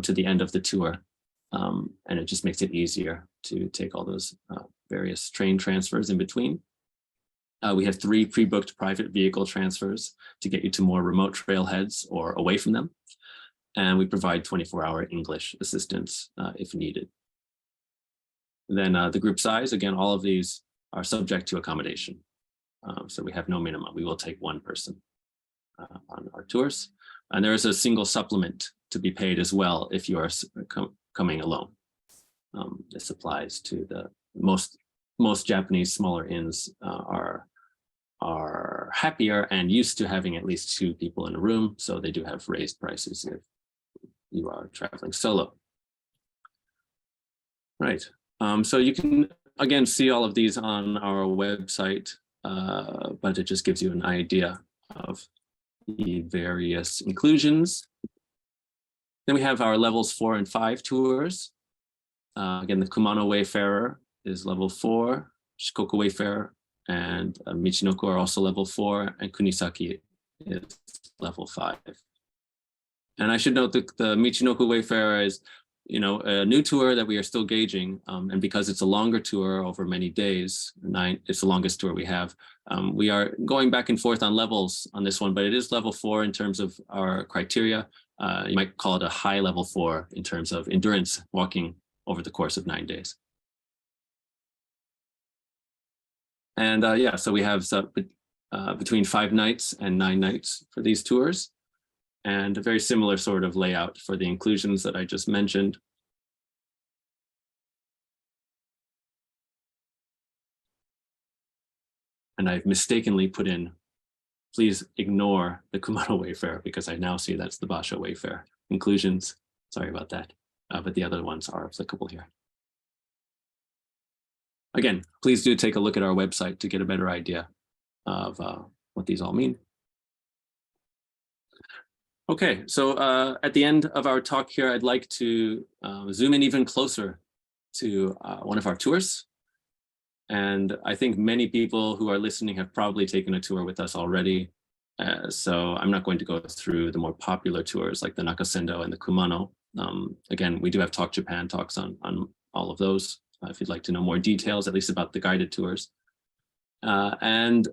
to the end of the tour. And it just makes it easier to take all those various train transfers in between. We have 3 pre-booked private vehicle transfers to get you to more remote trailheads or away from them. And we provide 24-hour English assistance if needed. And then the group size, again, all of these are subject to accommodation. So we have no minimum. We will take 1 person on our tours. And there is a single supplement to be paid as well if you are coming alone. This applies to the most Japanese smaller inns are happier and used to having at least 2 people in a room. So they do have raised prices if you are traveling solo. Right. So you can, again, see all of these on our website, but it just gives you an idea of the various inclusions. Then we have our levels 4 and 5 tours. Again, the Kumano Wayfarer is level 4, Shikoku Wayfarer and Michinoku are also level 4, and Kunisaki is level 5. And I should note that the Michinoku Wayfarer is, a new tour that we are still gauging. And because it's a longer tour over many days, it's the longest tour we have. We are going back and forth on levels on this one, but it is level 4 in terms of our criteria. You might call it a high level 4 in terms of endurance walking over the course of 9 days. And yeah, so we have between 5 nights and 9 nights for these tours, and a very similar sort of layout for the inclusions that I just mentioned. And I've mistakenly put in, please ignore the Kumano Wayfarer, because I now see that's the Basho Wayfarer. Inclusions, sorry about that, but the other ones are applicable here. Again, please do take a look at our website to get a better idea of what these all mean. Okay, so at the end of our talk here, I'd like to zoom in even closer to one of our tours. And I think many people who are listening have probably taken a tour with us already. So I'm not going to go through the more popular tours like the Nakasendo and the Kumano. Again, we do have Talk Japan talks on all of those, if you'd like to know more details, at least about the guided tours. And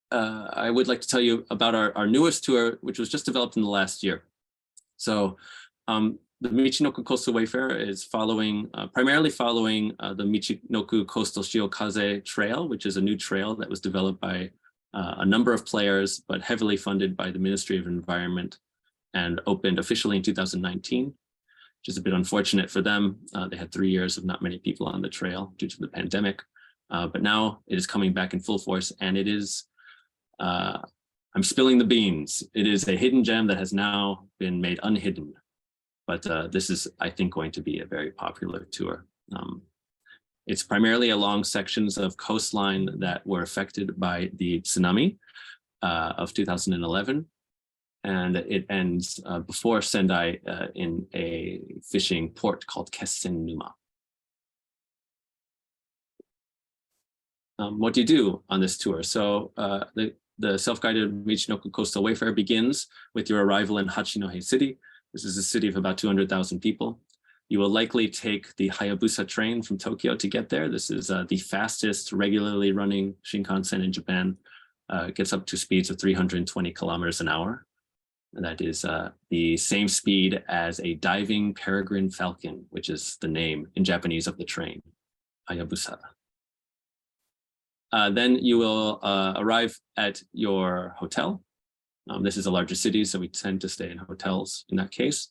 I would like to tell you about our newest tour, which was just developed in the last year. So the Michinoku Coastal Wayfarer is primarily following the Michinoku Coastal Shiokaze Trail, which is a new trail that was developed by a number of players, but heavily funded by the Ministry of Environment and opened officially in 2019, which is a bit unfortunate for them. They had 3 years of not many people on the trail due to the pandemic, but now it is coming back in full force, and it is, I'm spilling the beans. It is a hidden gem that has now been made unhidden. But this is, I think, going to be a very popular tour. It's primarily along sections of coastline that were affected by the tsunami of 2011. And it ends before Sendai in a fishing port called Kessen-numa. What do you do on this tour? So the self-guided Michinoku Coastal Wayfarer begins with your arrival in Hachinohe City. This is a city of about 200,000 people. You will likely take the Hayabusa train from Tokyo to get there. This is the fastest regularly running Shinkansen in Japan. It gets up to speeds of 320 kilometers an hour. And that is the same speed as a diving peregrine falcon, which is the name in Japanese of the train, Hayabusa. Then you will arrive at your hotel. This is a larger city, so we tend to stay in hotels in that case.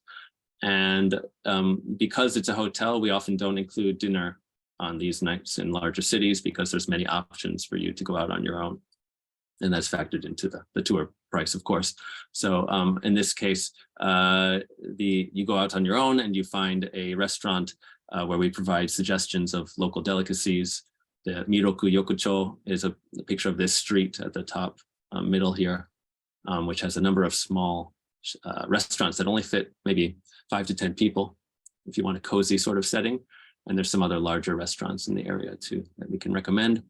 And because it's a hotel, we often don't include dinner on these nights in larger cities because there's many options for you to go out on your own. And that's factored into the tour price, of course. So in this case, you go out on your own and you find a restaurant where we provide suggestions of local delicacies. The Miroku Yokucho is a picture of this street at the top middle here, which has a number of small restaurants that only fit maybe 5 to 10 people if you want a cozy sort of setting. And there's some other larger restaurants in the area too that we can recommend.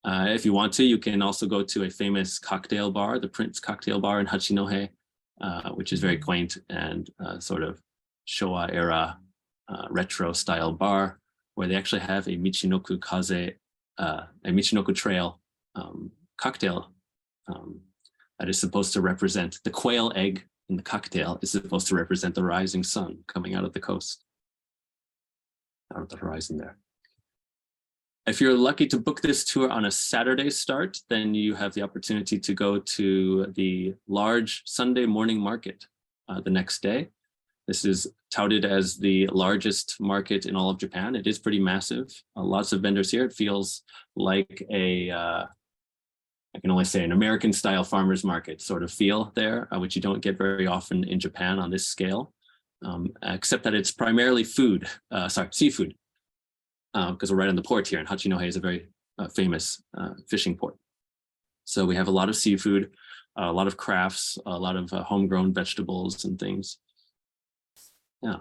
If you want to, you can also go to a famous cocktail bar, the Prince Cocktail Bar in Hachinohe, which is very quaint and sort of Showa era retro style bar, where they actually have a Michinoku Kaze, a Michinoku Trail cocktail that is supposed to represent the quail egg in the cocktail is supposed to represent the rising sun coming out of the coast, out of the horizon there. If you're lucky to book this tour on a Saturday start, then you have the opportunity to go to the large Sunday morning market the next day. This is touted as the largest market in all of Japan. It is pretty massive. Lots of vendors here. It feels like I can only say an American style farmer's market sort of feel there, which you don't get very often in Japan on this scale, except that it's primarily seafood. Because we're right on the port here, and Hachinohe is a very famous fishing port. So we have a lot of seafood, a lot of crafts, a lot of homegrown vegetables and things. Yeah,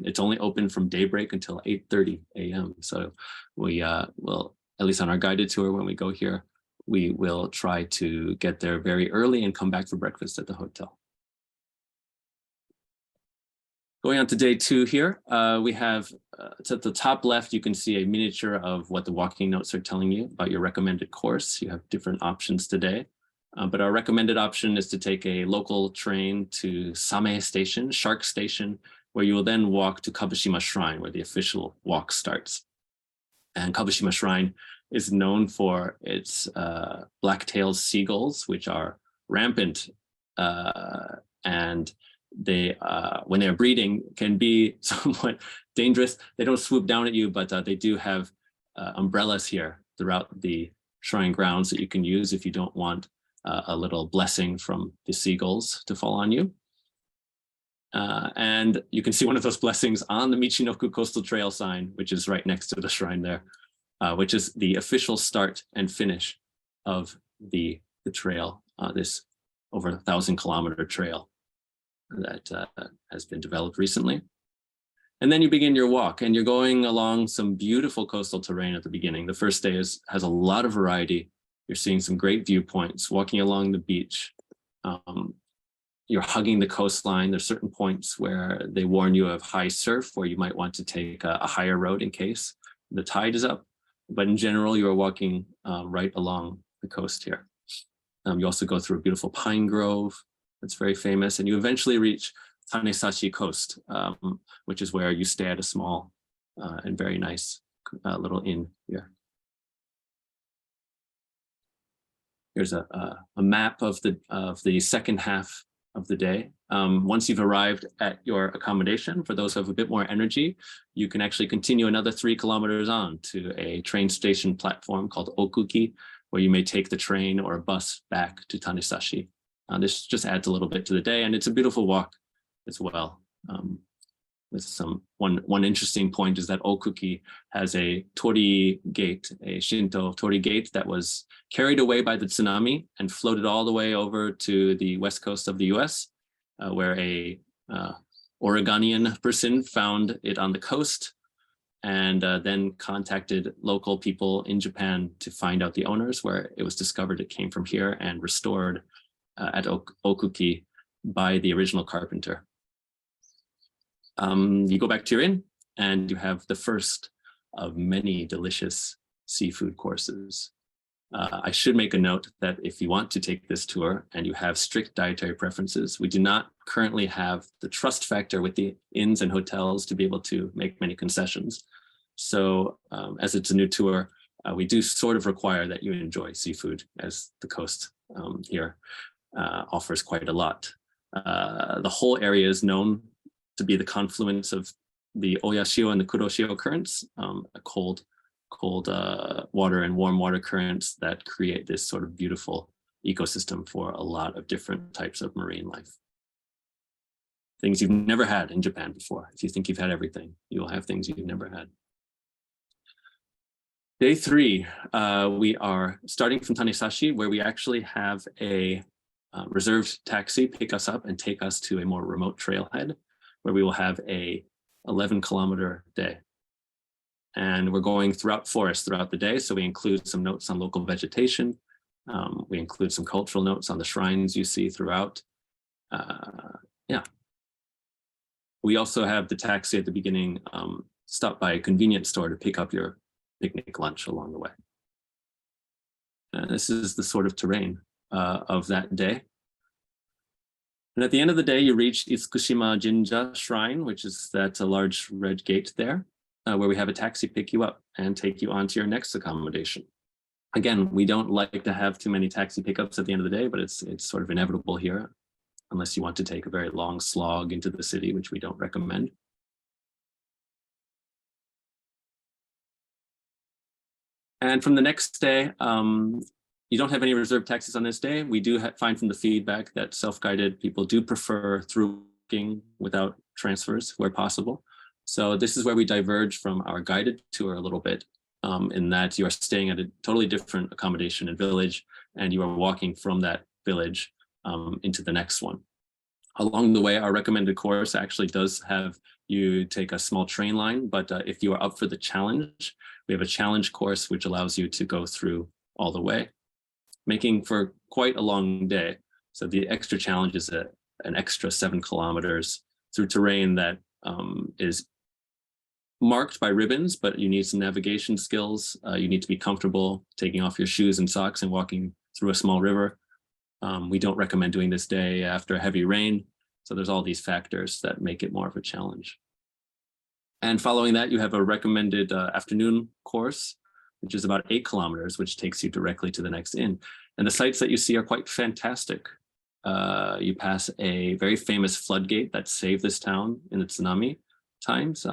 it's only open from daybreak until 8:30 a.m. So we will, at least on our guided tour when we go here, we will try to get there very early and come back for breakfast at the hotel. Going on to day 2 here, we have, it's at the top left, you can see a miniature of what the walking notes are telling you about your recommended course. You have different options today, but our recommended option is to take a local train to Same Station, Shark Station, where you will then walk to Kabushima Shrine, where the official walk starts. And Kabushima Shrine is known for its black-tailed seagulls, which are rampant, and they, when they're breeding, can be somewhat dangerous. They don't swoop down at you, but they do have umbrellas here throughout the shrine grounds that you can use if you don't want a little blessing from the seagulls to fall on you. And you can see one of those blessings on the Michinoku Coastal Trail sign, which is right next to the shrine there, which is the official start and finish of the trail, this over 1,000-kilometer trail that has been developed recently. And then you begin your walk, and you're going along some beautiful coastal terrain at the beginning. The first day has a lot of variety. You're seeing some great viewpoints, walking along the beach. You're hugging the coastline. There's certain points where they warn you of high surf, where you might want to take a higher road in case the tide is up. But in general, you are walking right along the coast here. You also go through a beautiful pine grove that's very famous, and you eventually reach Tanesashi Coast, which is where you stay at a small and very nice little inn here. Here's a map of the second half of the day. Once you've arrived at your accommodation, for those who have a bit more energy, you can actually continue another 3 kilometers on to a train station platform called Okuki, where you may take the train or a bus back to Tanesashi. This just adds a little bit to the day, and it's a beautiful walk as well. With one interesting point is that Okuki has a torii gate, a Shinto torii gate that was carried away by the tsunami and floated all the way over to the west coast of the US, where a Oregonian person found it on the coast and then contacted local people in Japan to find out the owners, where it was discovered it came from here and restored at Okuki by the original carpenter. You go back to your inn and you have the first of many delicious seafood courses. I should make a note that if you want to take this tour and you have strict dietary preferences, we do not currently have the trust factor with the inns and hotels to be able to make many concessions. So as it's a new tour, we do sort of require that you enjoy seafood, as the coast here offers quite a lot. The whole area is known to be the confluence of the Oyashio and the Kuroshio currents, cold water and warm water currents that create this sort of beautiful ecosystem for a lot of different types of marine life. Things you've never had in Japan before. If you think you've had everything, you'll have things you've never had. Day 3, we are starting from Tanesashi, where we actually have a reserved taxi pick us up and take us to a more remote trailhead, where we will have a 11-kilometer day. And we're going throughout forests throughout the day. So we include some notes on local vegetation. We include some cultural notes on the shrines you see throughout. Yeah. We also have the taxi at the beginning stop by a convenience store to pick up your picnic lunch along the way. This is the sort of terrain of that day. And at the end of the day, you reach Itsukushima Jinja Shrine, which is that large red gate there, where we have a taxi pick you up and take you on to your next accommodation. Again, we don't like to have too many taxi pickups at the end of the day, but it's sort of inevitable here, unless you want to take a very long slog into the city, which we don't recommend. And from the next day, you don't have any reserved taxis on this day. We do find from the feedback that self-guided people do prefer through booking without transfers where possible. So this is where we diverge from our guided tour a little bit, in that you are staying at a totally different accommodation and village, and you are walking from that village into the next one. Along the way, our recommended course actually does have you take a small train line, but if you are up for the challenge, we have a challenge course which allows you to go through all the way. making for quite a long day. So the extra challenge is an extra 7 kilometers through terrain that is marked by ribbons, but you need some navigation skills. You need to be comfortable taking off your shoes and socks and walking through a small river. We don't recommend doing this day after a heavy rain. So there's all these factors that make it more of a challenge. And following that, you have a recommended afternoon course, which is about 8 kilometers, which takes you directly to the next inn. And the sites that you see are quite fantastic. You pass a very famous floodgate that saved this town in the tsunami times.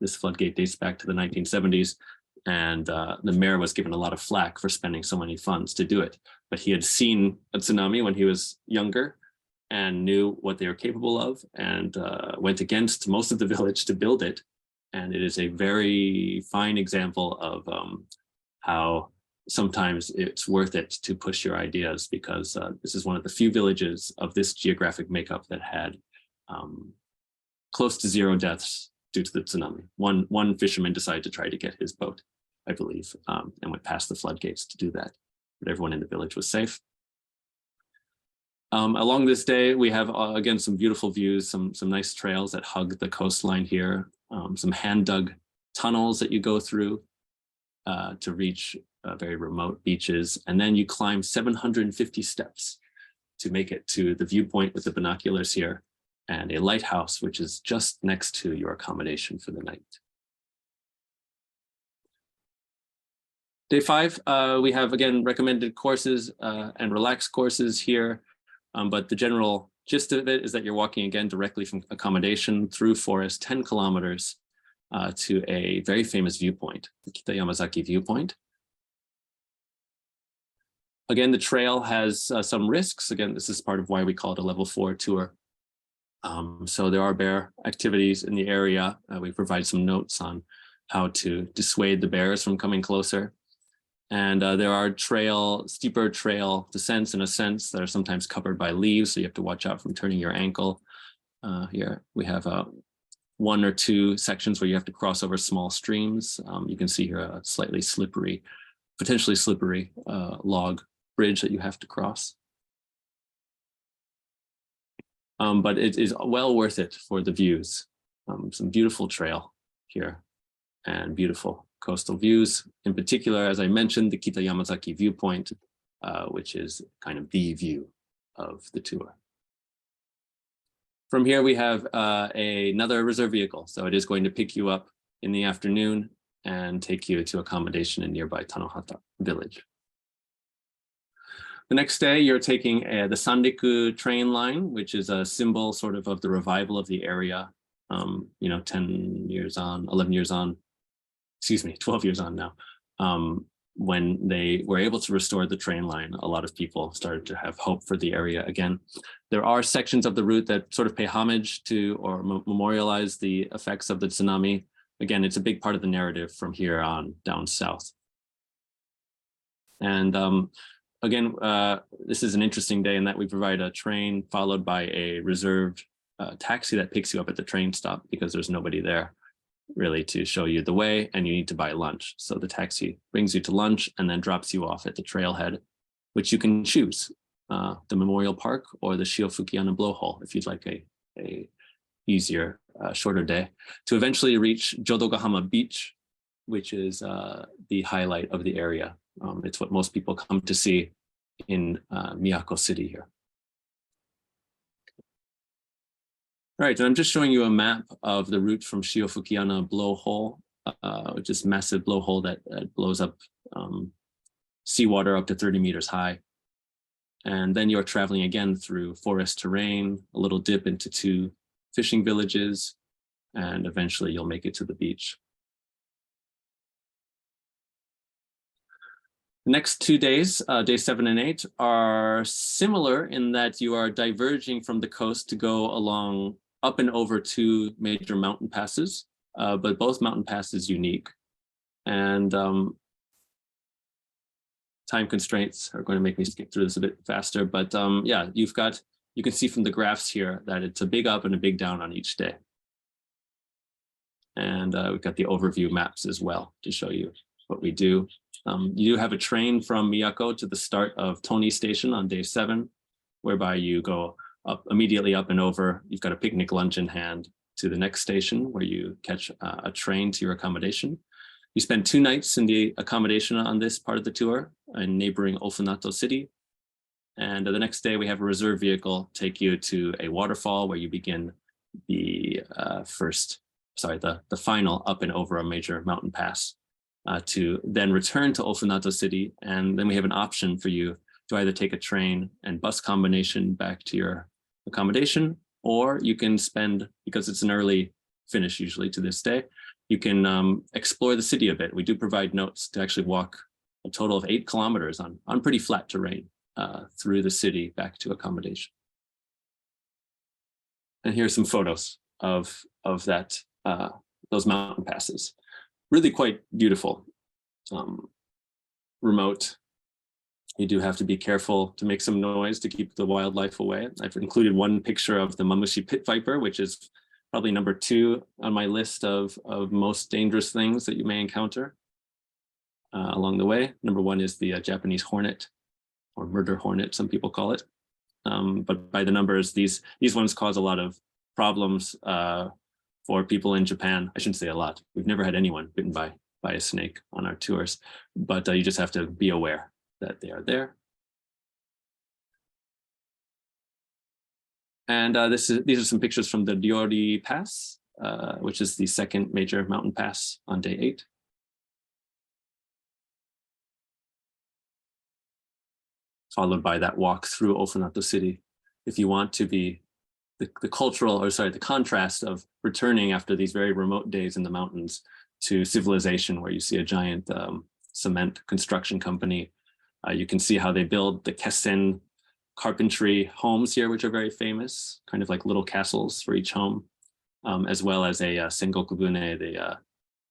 This floodgate dates back to the 1970s, and the mayor was given a lot of flack for spending so many funds to do it. But he had seen a tsunami when he was younger and knew what they were capable of, and went against most of the village to build it. And it is a very fine example of how sometimes it's worth it to push your ideas, because this is one of the few villages of this geographic makeup that had close to 0 deaths due to the tsunami. One fisherman decided to try to get his boat, I believe, and went past the floodgates to do that. But everyone in the village was safe. Along this day, we have, again, some beautiful views, some nice trails that hug the coastline here, some hand-dug tunnels that you go through to reach very remote beaches. And then you climb 750 steps to make it to the viewpoint with the binoculars here, and a lighthouse, which is just next to your accommodation for the night. Day 5, we have, again, recommended courses and relaxed courses here. But the general gist of it is that you're walking, again, directly from accommodation through forest, 10 kilometers to a very famous viewpoint, the Kita-Yamazaki viewpoint. Again, the trail has some risks. Again, this is part of why we call it a level 4 tour. So there are bear activities in the area. We provide some notes on how to dissuade the bears from coming closer. And there are steeper trail descents and ascents that are sometimes covered by leaves, so you have to watch out from turning your ankle. Here we have 1 or 2 sections where you have to cross over small streams. You can see here a slightly slippery, potentially slippery log bridge that you have to cross. But it is well worth it for the views. Some beautiful trail here and beautiful coastal views. In particular, as I mentioned, the Kita-Yamazaki viewpoint, which is kind of the view of the tour. From here, we have another reserve vehicle. So it is going to pick you up in the afternoon and take you to accommodation in nearby Tanohata village. The next day, you're taking the Sanriku train line, which is a symbol sort of the revival of the area. 10 years on, 11 years on, excuse me, 12 years on now. When they were able to restore the train line, a lot of people started to have hope for the area again. There are sections of the route that sort of pay homage to or memorialize the effects of the tsunami. Again, it's a big part of the narrative from here on down south. And again, this is an interesting day in that we provide a train followed by a reserved taxi that picks you up at the train stop because there's nobody there really to show you the way, and you need to buy lunch. So the taxi brings you to lunch and then drops you off at the trailhead, which you can choose, the Memorial Park or the Shiofukiyama blowhole if you'd like a easier, shorter day, to eventually reach Jodogahama Beach, which is the highlight of the area. It's what most people come to see in Miyako City here. All right, and I'm just showing you a map of the route from Shiofukiyama blowhole, which is a massive blowhole that blows up seawater up to 30 meters high. And then you're traveling again through forest terrain, a little dip into 2 fishing villages, and eventually you'll make it to the beach. The next 2 days, day 7 and 8, are similar in that you are diverging from the coast to go along up and over 2 major mountain passes, but both mountain passes unique. And time constraints are going to make me skip through this a bit faster, but yeah, you can see from the graphs here that it's a big up and a big down on each day. And we've got the overview maps as well to show you what we do. You do have a train from Miyako to the start of Toni Station on day 7, whereby you go up immediately up and over. You've got a picnic lunch in hand to the next station where you catch a train to your accommodation. You spend 2 nights in the accommodation on this part of the tour in neighboring Ofunato City. And the next day we have a reserve vehicle take you to a waterfall where you begin the final up and over a major mountain pass to then return to Ofunato City. And then we have an option for you to either take a train and bus combination back to your accommodation, or you can spend, because it's an early finish usually to this day, you can explore the city a bit. We do provide notes to actually walk a total of 8 kilometers on pretty flat terrain through the city back to accommodation. And here's some photos of that those mountain passes. Really quite beautiful. Remote. You do have to be careful to make some noise to keep the wildlife away. I've included one picture of the Mamushi pit viper, which is probably number 2 on my list of most dangerous things that you may encounter along the way. Number 1 is the Japanese hornet, or murder hornet, some people call it. But by the numbers, these ones cause a lot of problems for people in Japan. I shouldn't say a lot. We've never had anyone bitten by a snake on our tours, but you just have to be aware that they are there. And these are some pictures from the Ryori Pass, which is the 2nd major mountain pass on day 8. Followed by that walk through Ofunato City. If you want to be the contrast of returning after these very remote days in the mountains to civilization, where you see a giant cement construction company. You can see how they build the Kessen carpentry homes here, which are very famous, kind of like little castles for each home, as well as a Sengokubune, the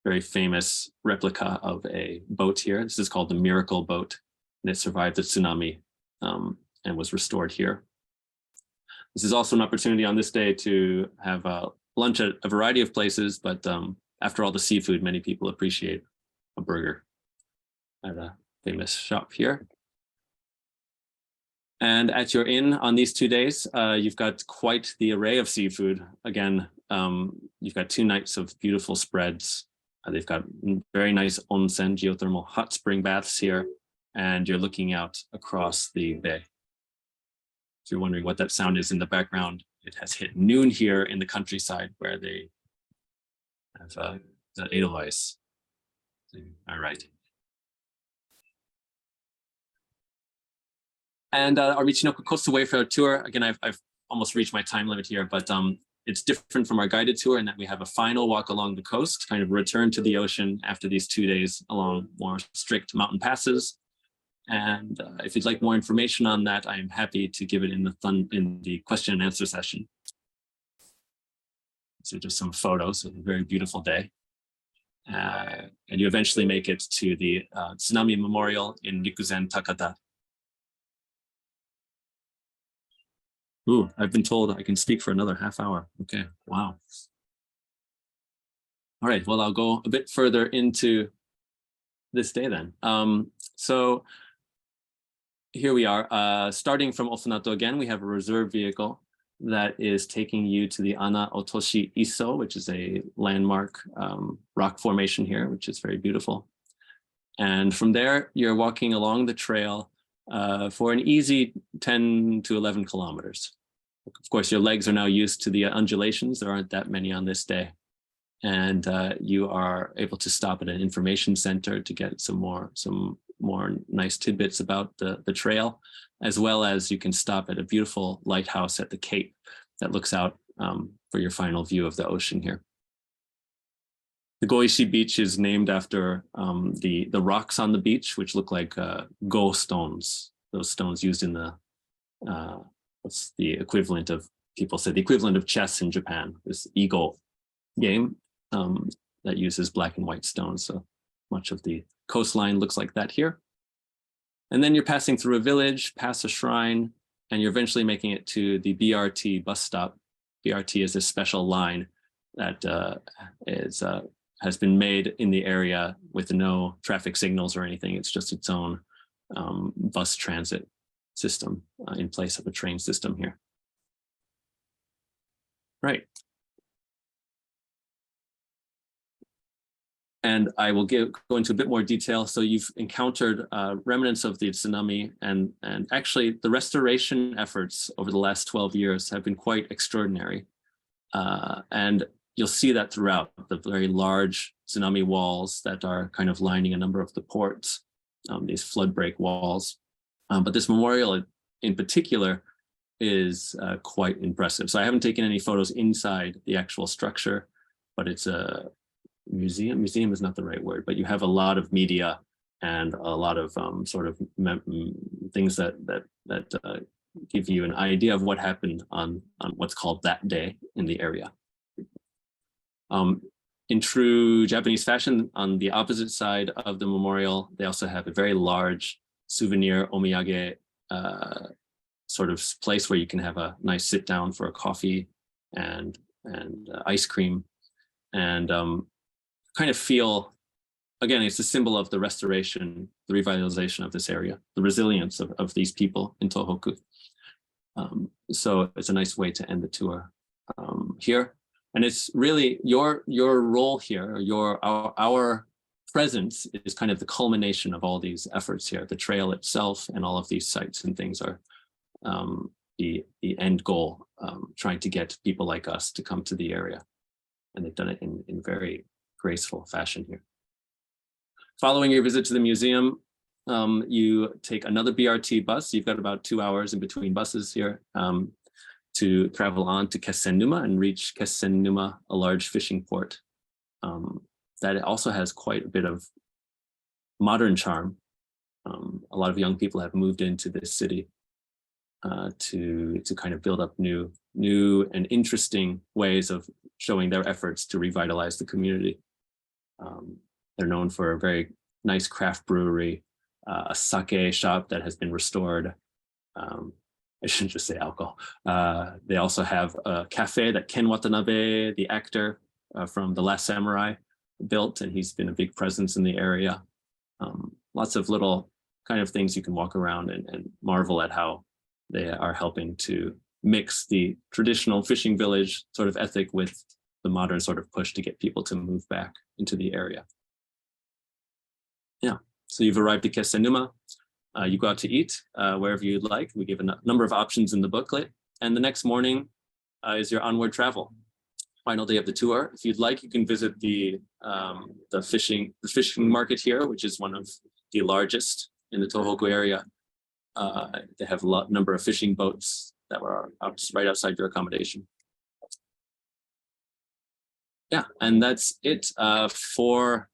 very famous replica of a boat here. This is called the Miracle Boat, and it survived the tsunami and was restored here. This is also an opportunity on this day to have lunch at a variety of places, but after all the seafood, many people appreciate a burger at a famous shop here. And at your inn on these 2 days, you've got quite the array of seafood. Again, you've got 2 nights of beautiful spreads. They've got very nice onsen, geothermal hot spring baths here, and you're looking out across the bay. If you're wondering what that sound is in the background, it has hit noon here in the countryside where they have the Edelweiss. All right. And our Michinoku Coastal Wayfarer Tour, again, I've almost reached my time limit here, but it's different from our guided tour in that we have a final walk along the coast, kind of return to the ocean after these 2 days along more strict mountain passes. And if you'd like more information on that, I am happy to give it in the question and answer session. So just some photos of a very beautiful day. And you eventually make it to the Tsunami Memorial in Rikuzen Takata. Ooh, I've been told I can speak for another half hour. Okay, wow. All right, well, I'll go a bit further into this day then. So here we are, starting from Ofunato again, we have a reserve vehicle that is taking you to the Ana Otoshi Iso, which is a landmark rock formation here, which is very beautiful. And from there, you're walking along the trail for an easy 10 to 11 kilometers. Of course, your legs are now used to the undulations. There aren't that many on this day. And you are able to stop at an information center to get some more nice tidbits about the trail, as well as you can stop at a beautiful lighthouse at the Cape that looks out for your final view of the ocean here. The Goishi beach is named after the rocks on the beach, which look like go stones, those stones used in the, what's the equivalent of, people say the equivalent of chess in Japan, this Ego game that uses black and white stones. So much of the coastline looks like that here. And then you're passing through a village, past a shrine, and you're eventually making it to the BRT bus stop. BRT is this special line that has been made in the area with no traffic signals or anything. It's just its own bus transit system in place of a train system here. Right. And I will go into a bit more detail. So you've encountered remnants of the tsunami, and actually the restoration efforts over the last 12 years have been quite extraordinary. And you'll see that throughout the very large tsunami walls that are kind of lining a number of the ports, these flood break walls. But this memorial in particular is quite impressive. So I haven't taken any photos inside the actual structure, but it's a museum. Museum is not the right word, but you have a lot of media and a lot of sort of things that give you an idea of what happened on what's called that day in the area. In true Japanese fashion, on the opposite side of the memorial, they also have a very large souvenir omiyage sort of place where you can have a nice sit down for a coffee and ice cream, and kind of feel, again, it's a symbol of the restoration, the revitalization of this area, the resilience of these people in Tohoku. So it's a nice way to end the tour here. And it's really your role here, our presence is kind of the culmination of all these efforts here. The trail itself and all of these sites and things are the end goal, trying to get people like us to come to the area. And they've done it in very graceful fashion here. Following your visit to the museum, you take another BRT bus. You've got about 2 hours in between buses here to travel on to Kesennuma and reach Kesennuma, a large fishing port that also has quite a bit of modern charm. A lot of young people have moved into this city to kind of build up new and interesting ways of showing their efforts to revitalize the community. They're known for a very nice craft brewery, a sake shop that has been restored. I shouldn't just say alcohol. They also have a cafe that Ken Watanabe, the actor from The Last Samurai, built, and he's been a big presence in the area. Lots of little kind of things you can walk around and marvel at how they are helping to mix the traditional fishing village sort of ethic with the modern sort of push to get people to move back into the area. Yeah, so you've arrived at Kesennuma. You go out to eat wherever you'd like. We give a number of options in the booklet. And the next morning is your onward travel. Final day of the tour. If you'd like, you can visit the fishing market here, which is one of the largest in the Tohoku area. They have a number of fishing boats that were right outside your accommodation. Yeah, and that's it for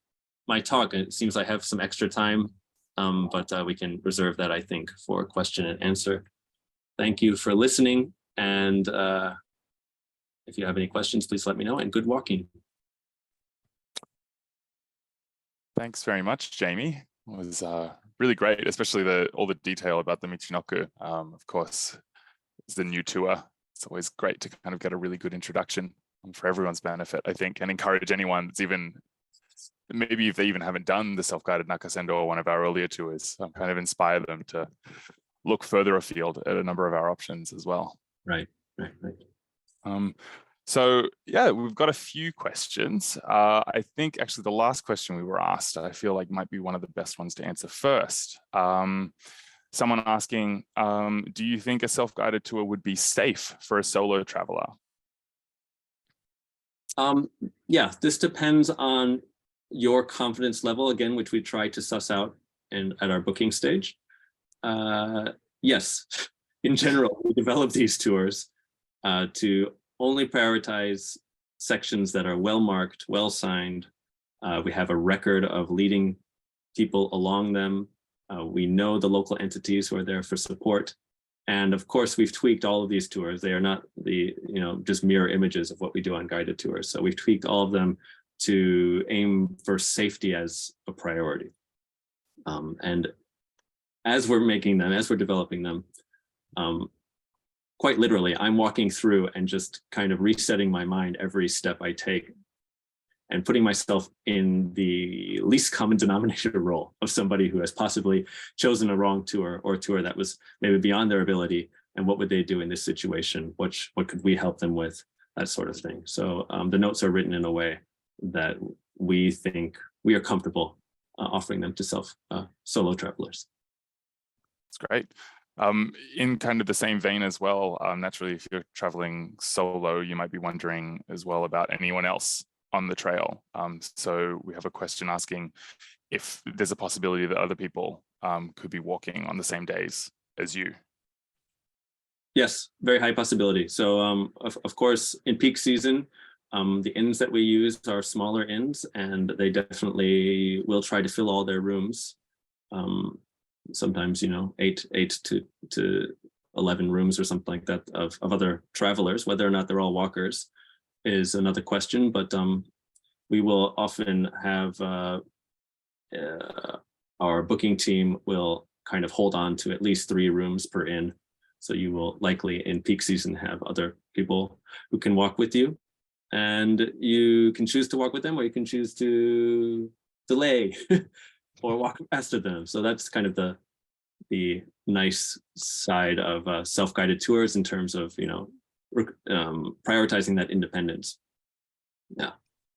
my talk. It seems I have some extra time, but we can reserve that, I think, for question and answer. Thank you for listening, and if you have any questions, please let me know, and good walking. Thanks very much, Jamie. It was really great, especially all the detail about the Michinoku. Of course, it's the new tour. It's always great to kind of get a really good introduction for everyone's benefit, I think, and encourage anyone that's maybe if they even haven't done the self-guided Nakasendo or one of our earlier tours, kind of inspire them to look further afield at a number of our options as well. Right. So yeah, we've got a few questions. I think actually the last question we were asked, I feel like might be one of the best ones to answer first. Someone asking, do you think a self-guided tour would be safe for a solo traveler? Yeah, this depends on your confidence level, again, which we try to suss out at our booking stage. Yes, in general, we develop these tours to only prioritize sections that are well marked, well signed. We have a record of leading people along them. We know the local entities who are there for support. And of course, we've tweaked all of these tours. They are not just mirror images of what we do on guided tours. So we've tweaked all of them to aim for safety as a priority. And as we're making them, as we're developing them, quite literally, I'm walking through and just kind of resetting my mind every step I take. and putting myself in the least common denominator role of somebody who has possibly chosen a wrong tour or a tour that was maybe beyond their ability. And what would they do in this situation? What could we help them with? That sort of thing. So the notes are written in a way that we think we are comfortable offering them to solo travelers. That's great. In kind of the same vein as well, naturally, if you're traveling solo, you might be wondering as well about anyone else on the trail. So we have a question asking if there's a possibility that other people could be walking on the same days as you. Yes, very high possibility. So of course, in peak season, the inns that we use are smaller inns, and they definitely will try to fill all their rooms. Sometimes, 8 to 11 rooms or something like that of other travelers. Whether or not they're all walkers is another question, but we will often have our booking team will kind of hold on to at least 3 rooms per inn. So you will likely in peak season have other people who can walk with you, and you can choose to walk with them, or you can choose to delay or walk faster than them. So that's kind of the nice side of self-guided tours in terms of, prioritizing that independence. Yeah,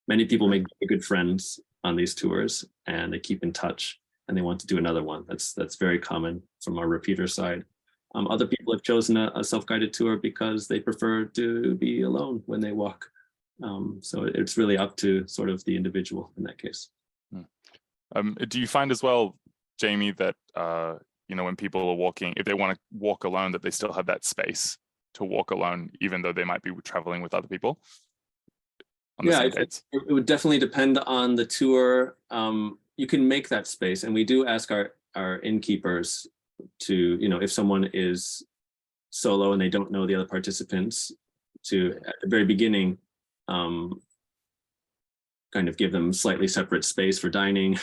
many people make good friends on these tours, and they keep in touch, and they want to do another one. That's very common from our repeater side. Other people have chosen a self-guided tour because they prefer to be alone when they walk. So it's really up to sort of the individual in that case. Do you find as well, Jamie, that when people are walking, if they want to walk alone, that they still have that space to walk alone, even though they might be traveling with other people? Yeah, it would definitely depend on the tour. You can make that space, and we do ask our innkeepers to, if someone is solo and they don't know the other participants, to at the very beginning kind of give them slightly separate space for dining.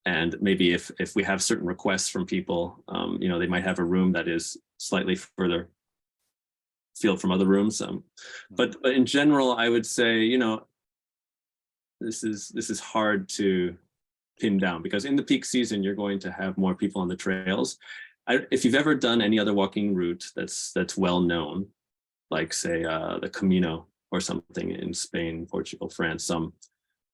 And maybe if we have certain requests from people, they might have a room that is slightly further field from other rooms. But in general, I would say, this is hard to pin down, because in the peak season, you're going to have more people on the trails. If you've ever done any other walking route that's well known, like say the Camino or something in Spain, Portugal, France,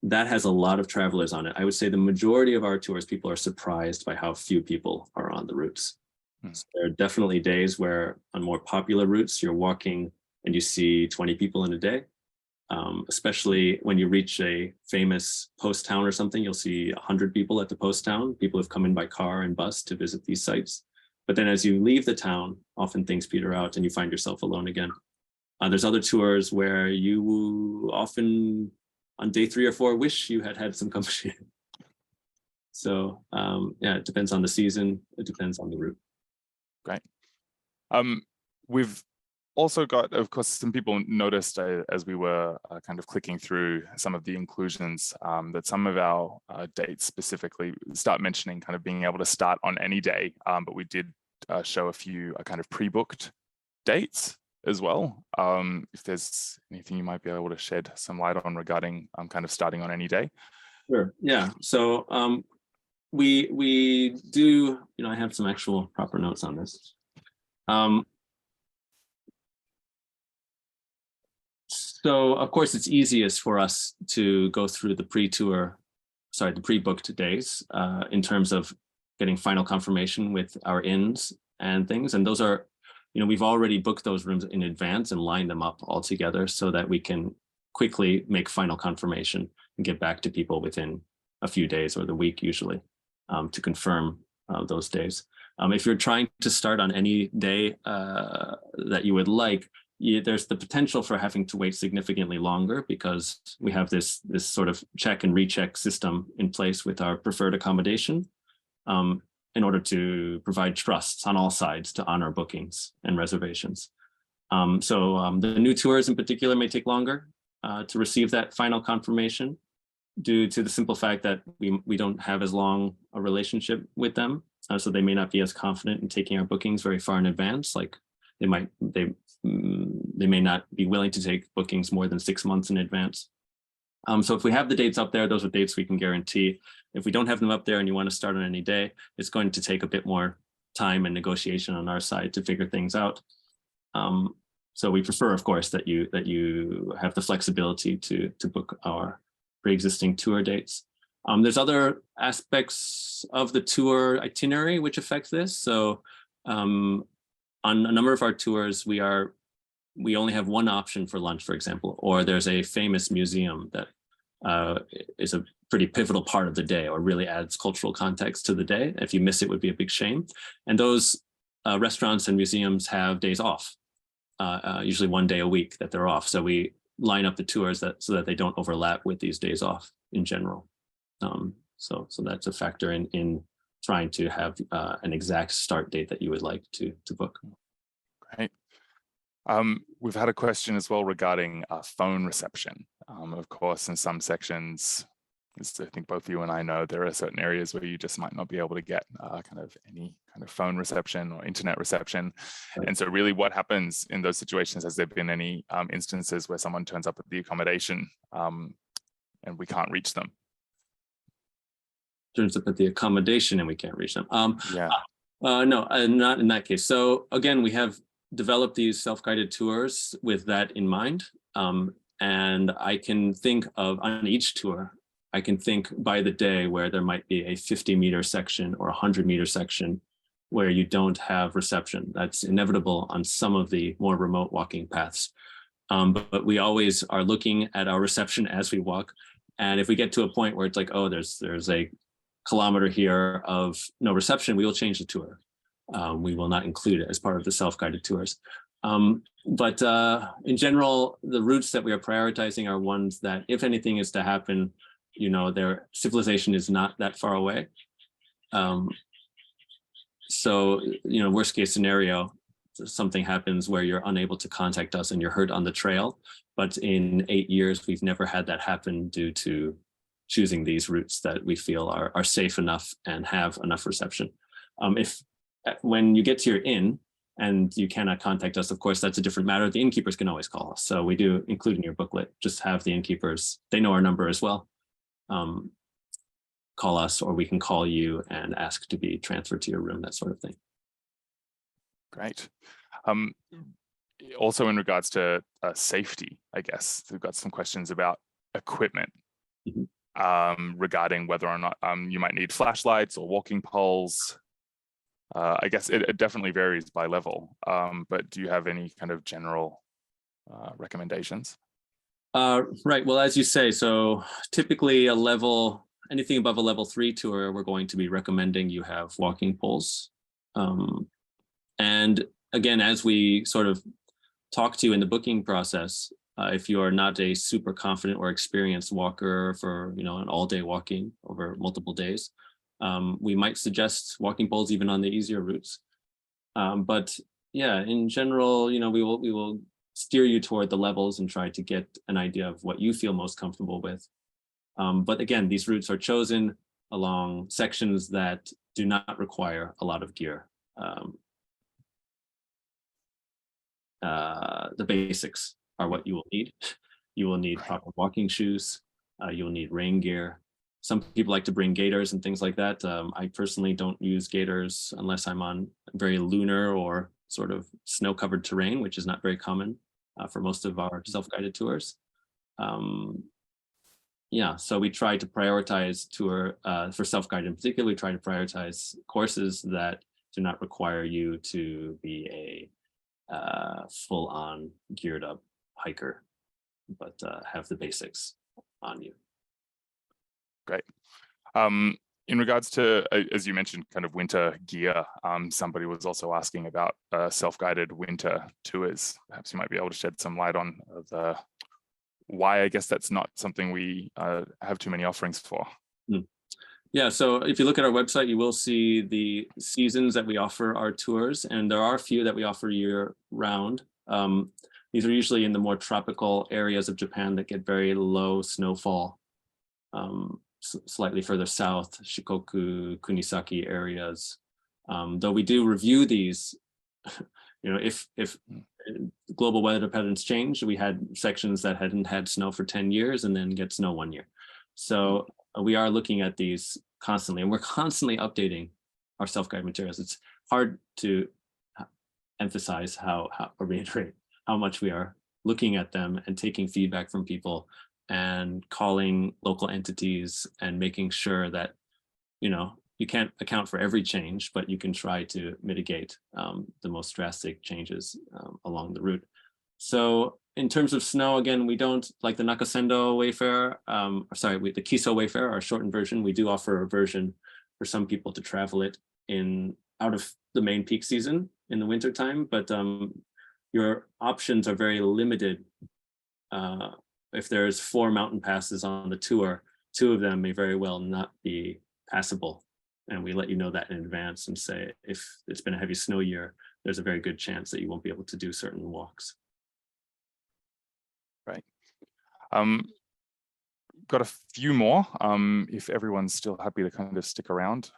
that has a lot of travelers on it. I would say the majority of our tours, people are surprised by how few people are on the routes. So there are definitely days where on more popular routes, you're walking and you see 20 people in a day. Especially when you reach a famous post town or something, you'll see 100 people at the post town. People have come in by car and bus to visit these sites. But then as you leave the town, often things peter out and you find yourself alone again. There's other tours where you often on day 3 or 4 wish you had some company. So it depends on the season. It depends on the route. Great. We've also got, of course, some people noticed as we were kind of clicking through some of the inclusions that some of our dates specifically start mentioning kind of being able to start on any day, but we did show a few kind of pre-booked dates as well. If there's anything you might be able to shed some light on regarding kind of starting on any day. Sure, yeah. So we do, I have some actual proper notes on this. So of course, it's easiest for us to go through the pre-booked days in terms of getting final confirmation with our inns and things. And those are, we've already booked those rooms in advance and lined them up all together so that we can quickly make final confirmation and get back to people within a few days or the week usually to confirm those days. If you're trying to start on any day that you would like, there's the potential for having to wait significantly longer because we have this sort of check and recheck system in place with our preferred accommodation in order to provide trust on all sides to honor bookings and reservations. So the new tours in particular may take longer to receive that final confirmation due to the simple fact that we don't have as long a relationship with them. So they may not be as confident in taking our bookings very far in advance, like they may not be willing to take bookings more than 6 months in advance. So if we have the dates up there, those are dates we can guarantee. If we don't have them up there and you want to start on any day, it's going to take a bit more time and negotiation on our side to figure things out. So we prefer, of course, that you have the flexibility to book our pre-existing tour dates. There's other aspects of the tour itinerary which affect this. So on a number of our tours, we only have one option for lunch, for example, or there's a famous museum that is a pretty pivotal part of the day or really adds cultural context to the day. If you miss it, would be a big shame. And those restaurants and museums have days off, usually 1 day a week that they're off. So we line up the tours so that they don't overlap with these days off in general. So that's a factor in trying to have an exact start date that you would like to book. Great. We've had a question as well regarding phone reception. Of course, in some sections, as I think both you and I know, there are certain areas where you just might not be able to get kind of any kind of phone reception or internet reception. Right. And so really what happens in those situations, has there been any instances where someone turns up at the accommodation and we can't reach them? Turns up at the accommodation and we can't reach them. Yeah. No, not in that case. So again, we have developed these self-guided tours with that in mind. And I can think of, on each tour, I can think by the day where there might be a 50-meter section or a 100-meter section where you don't have reception. That's inevitable on some of the more remote walking paths. But we always are looking at our reception as we walk. And if we get to a point where it's like, oh, there's a kilometer here of no reception, we will change the tour. We will not include it as part of the self-guided tours. But in general, the routes that we are prioritizing are ones that, if anything is to happen, their civilization is not that far away. So, worst case scenario, something happens where you're unable to contact us and you're hurt on the trail. But in 8 years, we've never had that happen due to choosing these routes that we feel are safe enough and have enough reception. When you get to your inn and you cannot contact us, of course, that's a different matter. The innkeepers can always call us. So we do include in your booklet, just have the innkeepers, they know our number as well. Call us, or we can call you and ask to be transferred to your room, that sort of thing. Great. Also in regards to safety, I guess, we've got some questions about equipment. Mm-hmm. Regarding whether or not you might need flashlights or walking poles. I guess it definitely varies by level, but do you have any kind of general recommendations? Right, well, as you say, so typically anything above a level 3 tour, we're going to be recommending you have walking poles. And again, as we sort of talk to you in the booking process, if you are not a super confident or experienced walker for an all-day walking over multiple days, we might suggest walking poles even on the easier routes. But yeah, in general, we will steer you toward the levels and try to get an idea of what you feel most comfortable with. But again, these routes are chosen along sections that do not require a lot of gear. The basics are what you will need. You will need proper walking shoes. You'll need rain gear. Some people like to bring gaiters and things like that. I personally don't use gaiters unless I'm on very lunar or sort of snow-covered terrain, which is not very common for most of our self-guided tours. Yeah, so we try to prioritize for self-guided in particular, we try to prioritize courses that do not require you to be a full-on geared up hiker, but have the basics on you. Great. In regards to, as you mentioned, kind of winter gear, somebody was also asking about self-guided winter tours. Perhaps you might be able to shed some light on why I guess that's not something we have too many offerings for. Yeah, so if you look at our website, you will see the seasons that we offer our tours, and there are a few that we offer year-round. These are usually in the more tropical areas of Japan that get very low snowfall. Slightly further south, Shikoku, Kunisaki areas. Though we do review these, if global weather patterns change, we had sections that hadn't had snow for 10 years and then get snow 1 year. So we are looking at these constantly, and we're constantly updating our self-guided materials. It's hard to emphasize or reiterate how much we are looking at them and taking feedback from people and calling local entities and making sure that, you can't account for every change, but you can try to mitigate the most drastic changes along the route. So in terms of snow, again, we don't, like the Nakasendo Wayfarer, the Kiso Wayfarer, our shortened version, we do offer a version for some people to travel it out of the main peak season in the winter time, but your options are very limited. If there's 4 mountain passes on the tour, 2 of them may very well not be passable. And we let you know that in advance and say, if it's been a heavy snow year, there's a very good chance that you won't be able to do certain walks. Right. Got a few more, if everyone's still happy to kind of stick around.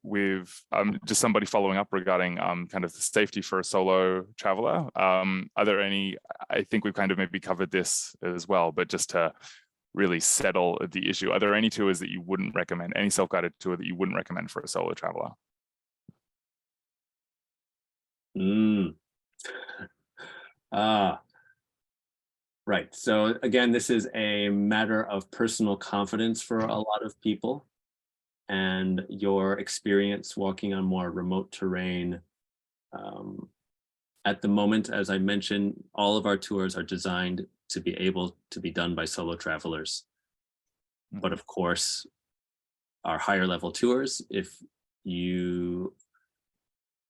With just somebody following up regarding kind of the safety for a solo traveler. Are there any, I think we've kind of maybe covered this as well, but just to really settle the issue, are there any tours that you wouldn't recommend, any self-guided tour that you wouldn't recommend for a solo traveler? Right. So again, this is a matter of personal confidence for a lot of people, and your experience walking on more remote terrain. At the moment, as I mentioned, all of our tours are designed to be able to be done by solo travelers. But of course, our higher level tours, if you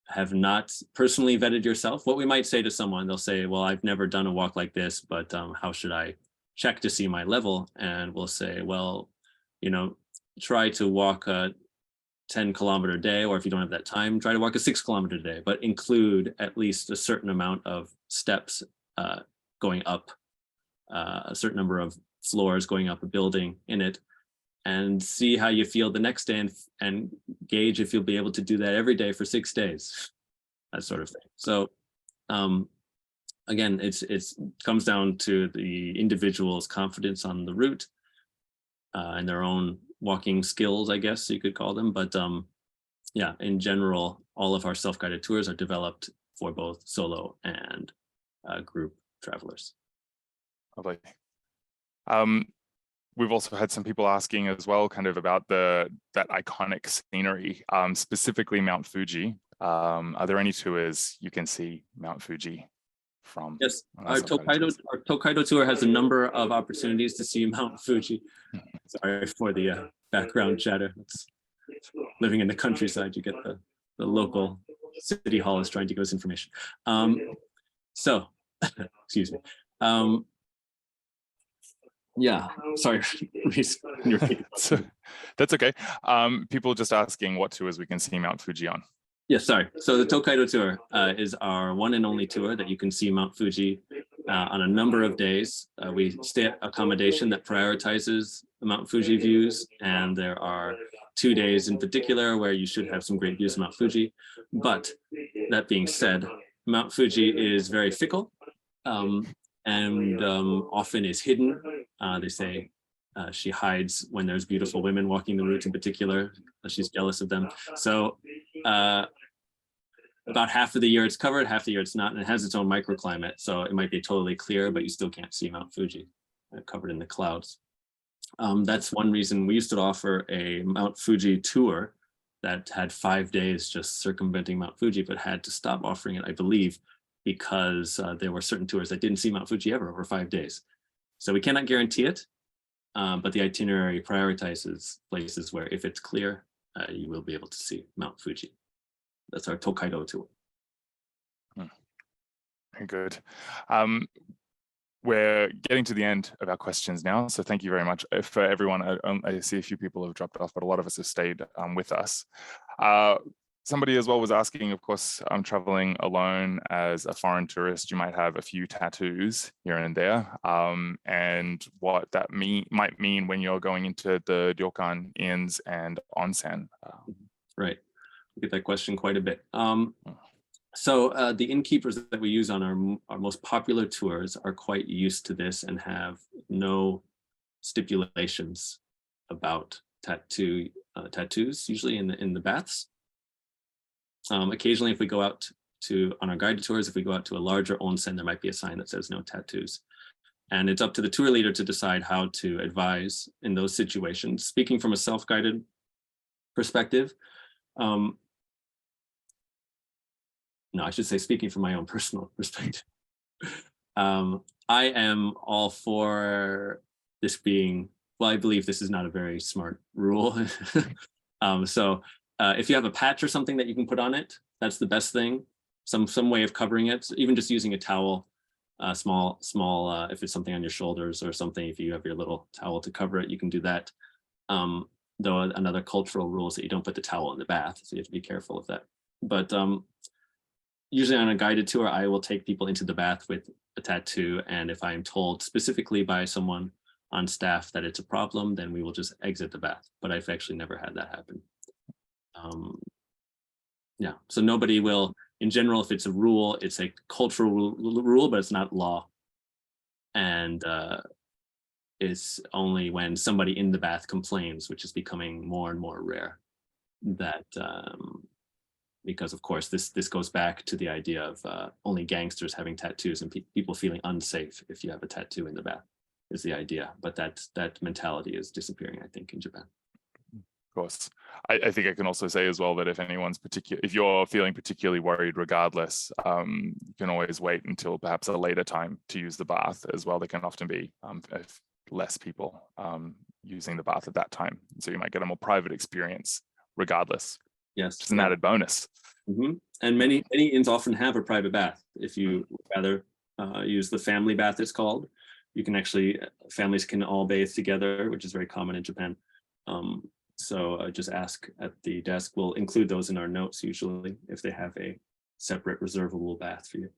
have not personally vetted yourself, what we might say to someone, they'll say, well, I've never done a walk like this, but how should I check to see my level? And we'll say, well, try to walk a 10-kilometer day, or if you don't have that time, try to walk a 6-kilometer day, but include at least a certain amount of steps going up, a certain number of floors going up a building in it, and see how you feel the next day, and gauge if you'll be able to do that every day for 6 days, that sort of thing. So again, it comes down to the individual's confidence on the route and their own walking skills, I guess you could call them. But yeah, in general, all of our self-guided tours are developed for both solo and group travelers. Lovely. We've also had some people asking as well, kind of about that iconic scenery, specifically Mount Fuji. Are there any tours you can see Mount Fuji from? Yes, our Tokaido tour has a number of opportunities to see Mount Fuji. Sorry for the background chatter. It's living in the countryside, you get the local city hall is trying to give us information. So, excuse me. Yeah, sorry. That's okay. People just asking what tours we can see Mount Fuji on. Yes, sorry. So the Tokaido tour is our one and only tour that you can see Mount Fuji on a number of days. We stay at accommodation that prioritizes the Mount Fuji views, and there are 2 days in particular where you should have some great views of Mount Fuji. But that being said, Mount Fuji is very fickle and often is hidden. They say she hides when there's beautiful women walking the route in particular. She's jealous of them. So about half of the year it's covered, half the year it's not, and it has its own microclimate. So it might be totally clear, but you still can't see Mount Fuji covered in the clouds. That's one reason we used to offer a Mount Fuji tour that had 5 days just circumventing Mount Fuji, but had to stop offering it, I believe, because there were certain tours that didn't see Mount Fuji ever over 5 days. So we cannot guarantee it, but the itinerary prioritizes places where if it's clear, you will be able to see Mount Fuji. That's our Tokaido tour. Very good. We're getting to the end of our questions now, so thank you very much for everyone. I see a few people have dropped off, but a lot of us have stayed with us. Somebody as well was asking, of course, I'm traveling alone as a foreign tourist. You might have a few tattoos here and there, and what that might mean when you're going into the ryokan, inns, and onsen. Right. We get that question quite a bit. So the innkeepers that we use on our most popular tours are quite used to this and have no stipulations about tattoos, usually in the baths. Occasionally, if we go out on our guided tours, if we go out to a larger onsen, there might be a sign that says no tattoos. And it's up to the tour leader to decide how to advise in those situations. Speaking from a self-guided perspective, no, I should say speaking from my own personal perspective. I am all for this being, well, I believe this is not a very smart rule. So if you have a patch or something that you can put on it, that's the best thing. Some way of covering it, even just using a towel, small, if it's something on your shoulders or something, if you have your little towel to cover it, you can do that. Though another cultural rule is that you don't put the towel in the bath, so you have to be careful of that. But usually on a guided tour, I will take people into the bath with a tattoo, and if I am told specifically by someone on staff that it's a problem, then we will just exit the bath. But I've actually never had that happen. Yeah, so nobody will, in general, if it's a rule, it's a cultural rule, but it's not law. And it's only when somebody in the bath complains, which is becoming more and more rare, that because of course this goes back to the idea of only gangsters having tattoos and people feeling unsafe if you have a tattoo in the bath is the idea. But that mentality is disappearing, I think, in Japan. Of course. I think I can also say as well that if you're feeling particularly worried regardless, you can always wait until perhaps a later time to use the bath as well. There can often be less people using the bath at that time. So you might get a more private experience regardless. Yes. Just an added bonus. Mm-hmm. And many inns often have a private bath. If you rather use the family bath, it's called, you can actually, families can all bathe together, which is very common in Japan. So just ask at the desk. We'll include those in our notes usually if they have a separate reservable bath for you.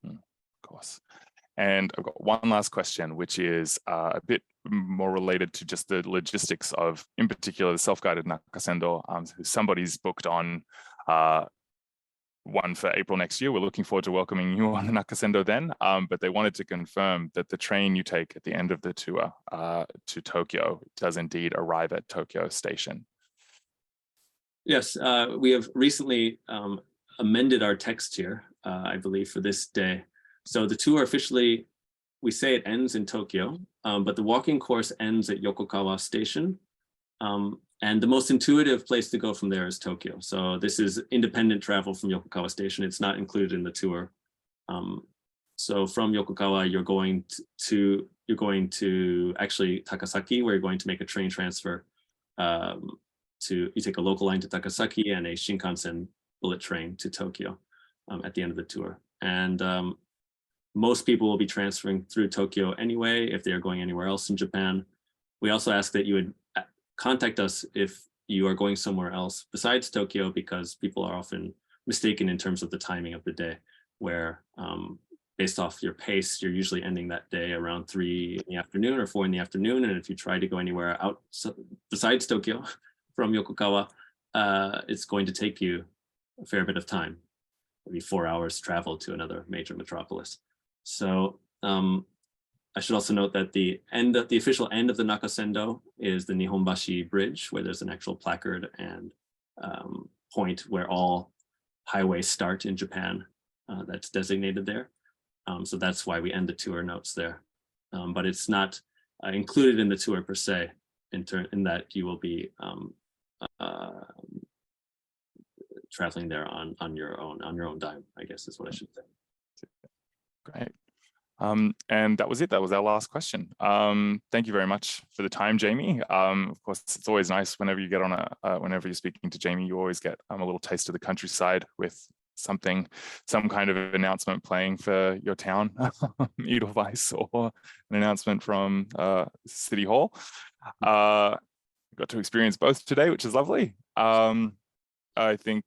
Of course. And I've got one last question, which is a bit more related to just the logistics of, in particular, the self-guided Nakasendo. Somebody's booked on one for April next year. We're looking forward to welcoming you on the Nakasendo then, but they wanted to confirm that the train you take at the end of the tour to Tokyo does indeed arrive at Tokyo Station. Yes, we have recently amended our text here, I believe, for this day. So the tour officially, we say it ends in Tokyo, but the walking course ends at Yokogawa Station. And the most intuitive place to go from there is Tokyo. So this is independent travel from Yokogawa Station. It's not included in the tour. So from Yokogawa, you're going to actually Takasaki, where you're going to make a train transfer. You take a local line to Takasaki and a Shinkansen bullet train to Tokyo at the end of the tour. And most people will be transferring through Tokyo anyway, if they are going anywhere else in Japan. We also ask that you would contact us if you are going somewhere else besides Tokyo, because people are often mistaken in terms of the timing of the day, where based off your pace, you're usually ending that day around 3 in the afternoon or 4 in the afternoon. And if you try to go anywhere out besides Tokyo from Yokogawa, it's going to take you a fair bit of time, maybe 4 hours travel to another major metropolis. So I should also note that the official end of the Nakasendo is the Nihonbashi Bridge, where there's an actual placard and point where all highways start in Japan that's designated there. So that's why we end the tour notes there. But it's not included in the tour per se, in that you will be traveling there on your own dime, I guess is what I should say. Great. And that was it. That was our last question. Thank you very much for the time, Jamie. Of course, it's always nice whenever you get on whenever you're speaking to Jamie, you always get a little taste of the countryside with some kind of announcement playing for your town, Edelweiss, or an announcement from City Hall. Got to experience both today, which is lovely. I think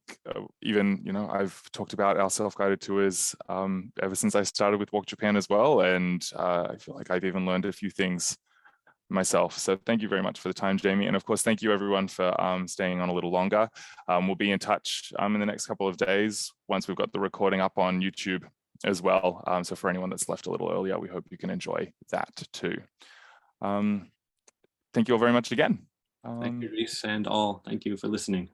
even, I've talked about our self-guided tours ever since I started with Walk Japan as well. And I feel like I've even learned a few things myself. So thank you very much for the time, Jamie. And of course, thank you everyone for staying on a little longer. We'll be in touch in the next couple of days once we've got the recording up on YouTube as well. So for anyone that's left a little earlier, we hope you can enjoy that too. Thank you all very much again. Thank you, Reese, and all. Thank you for listening.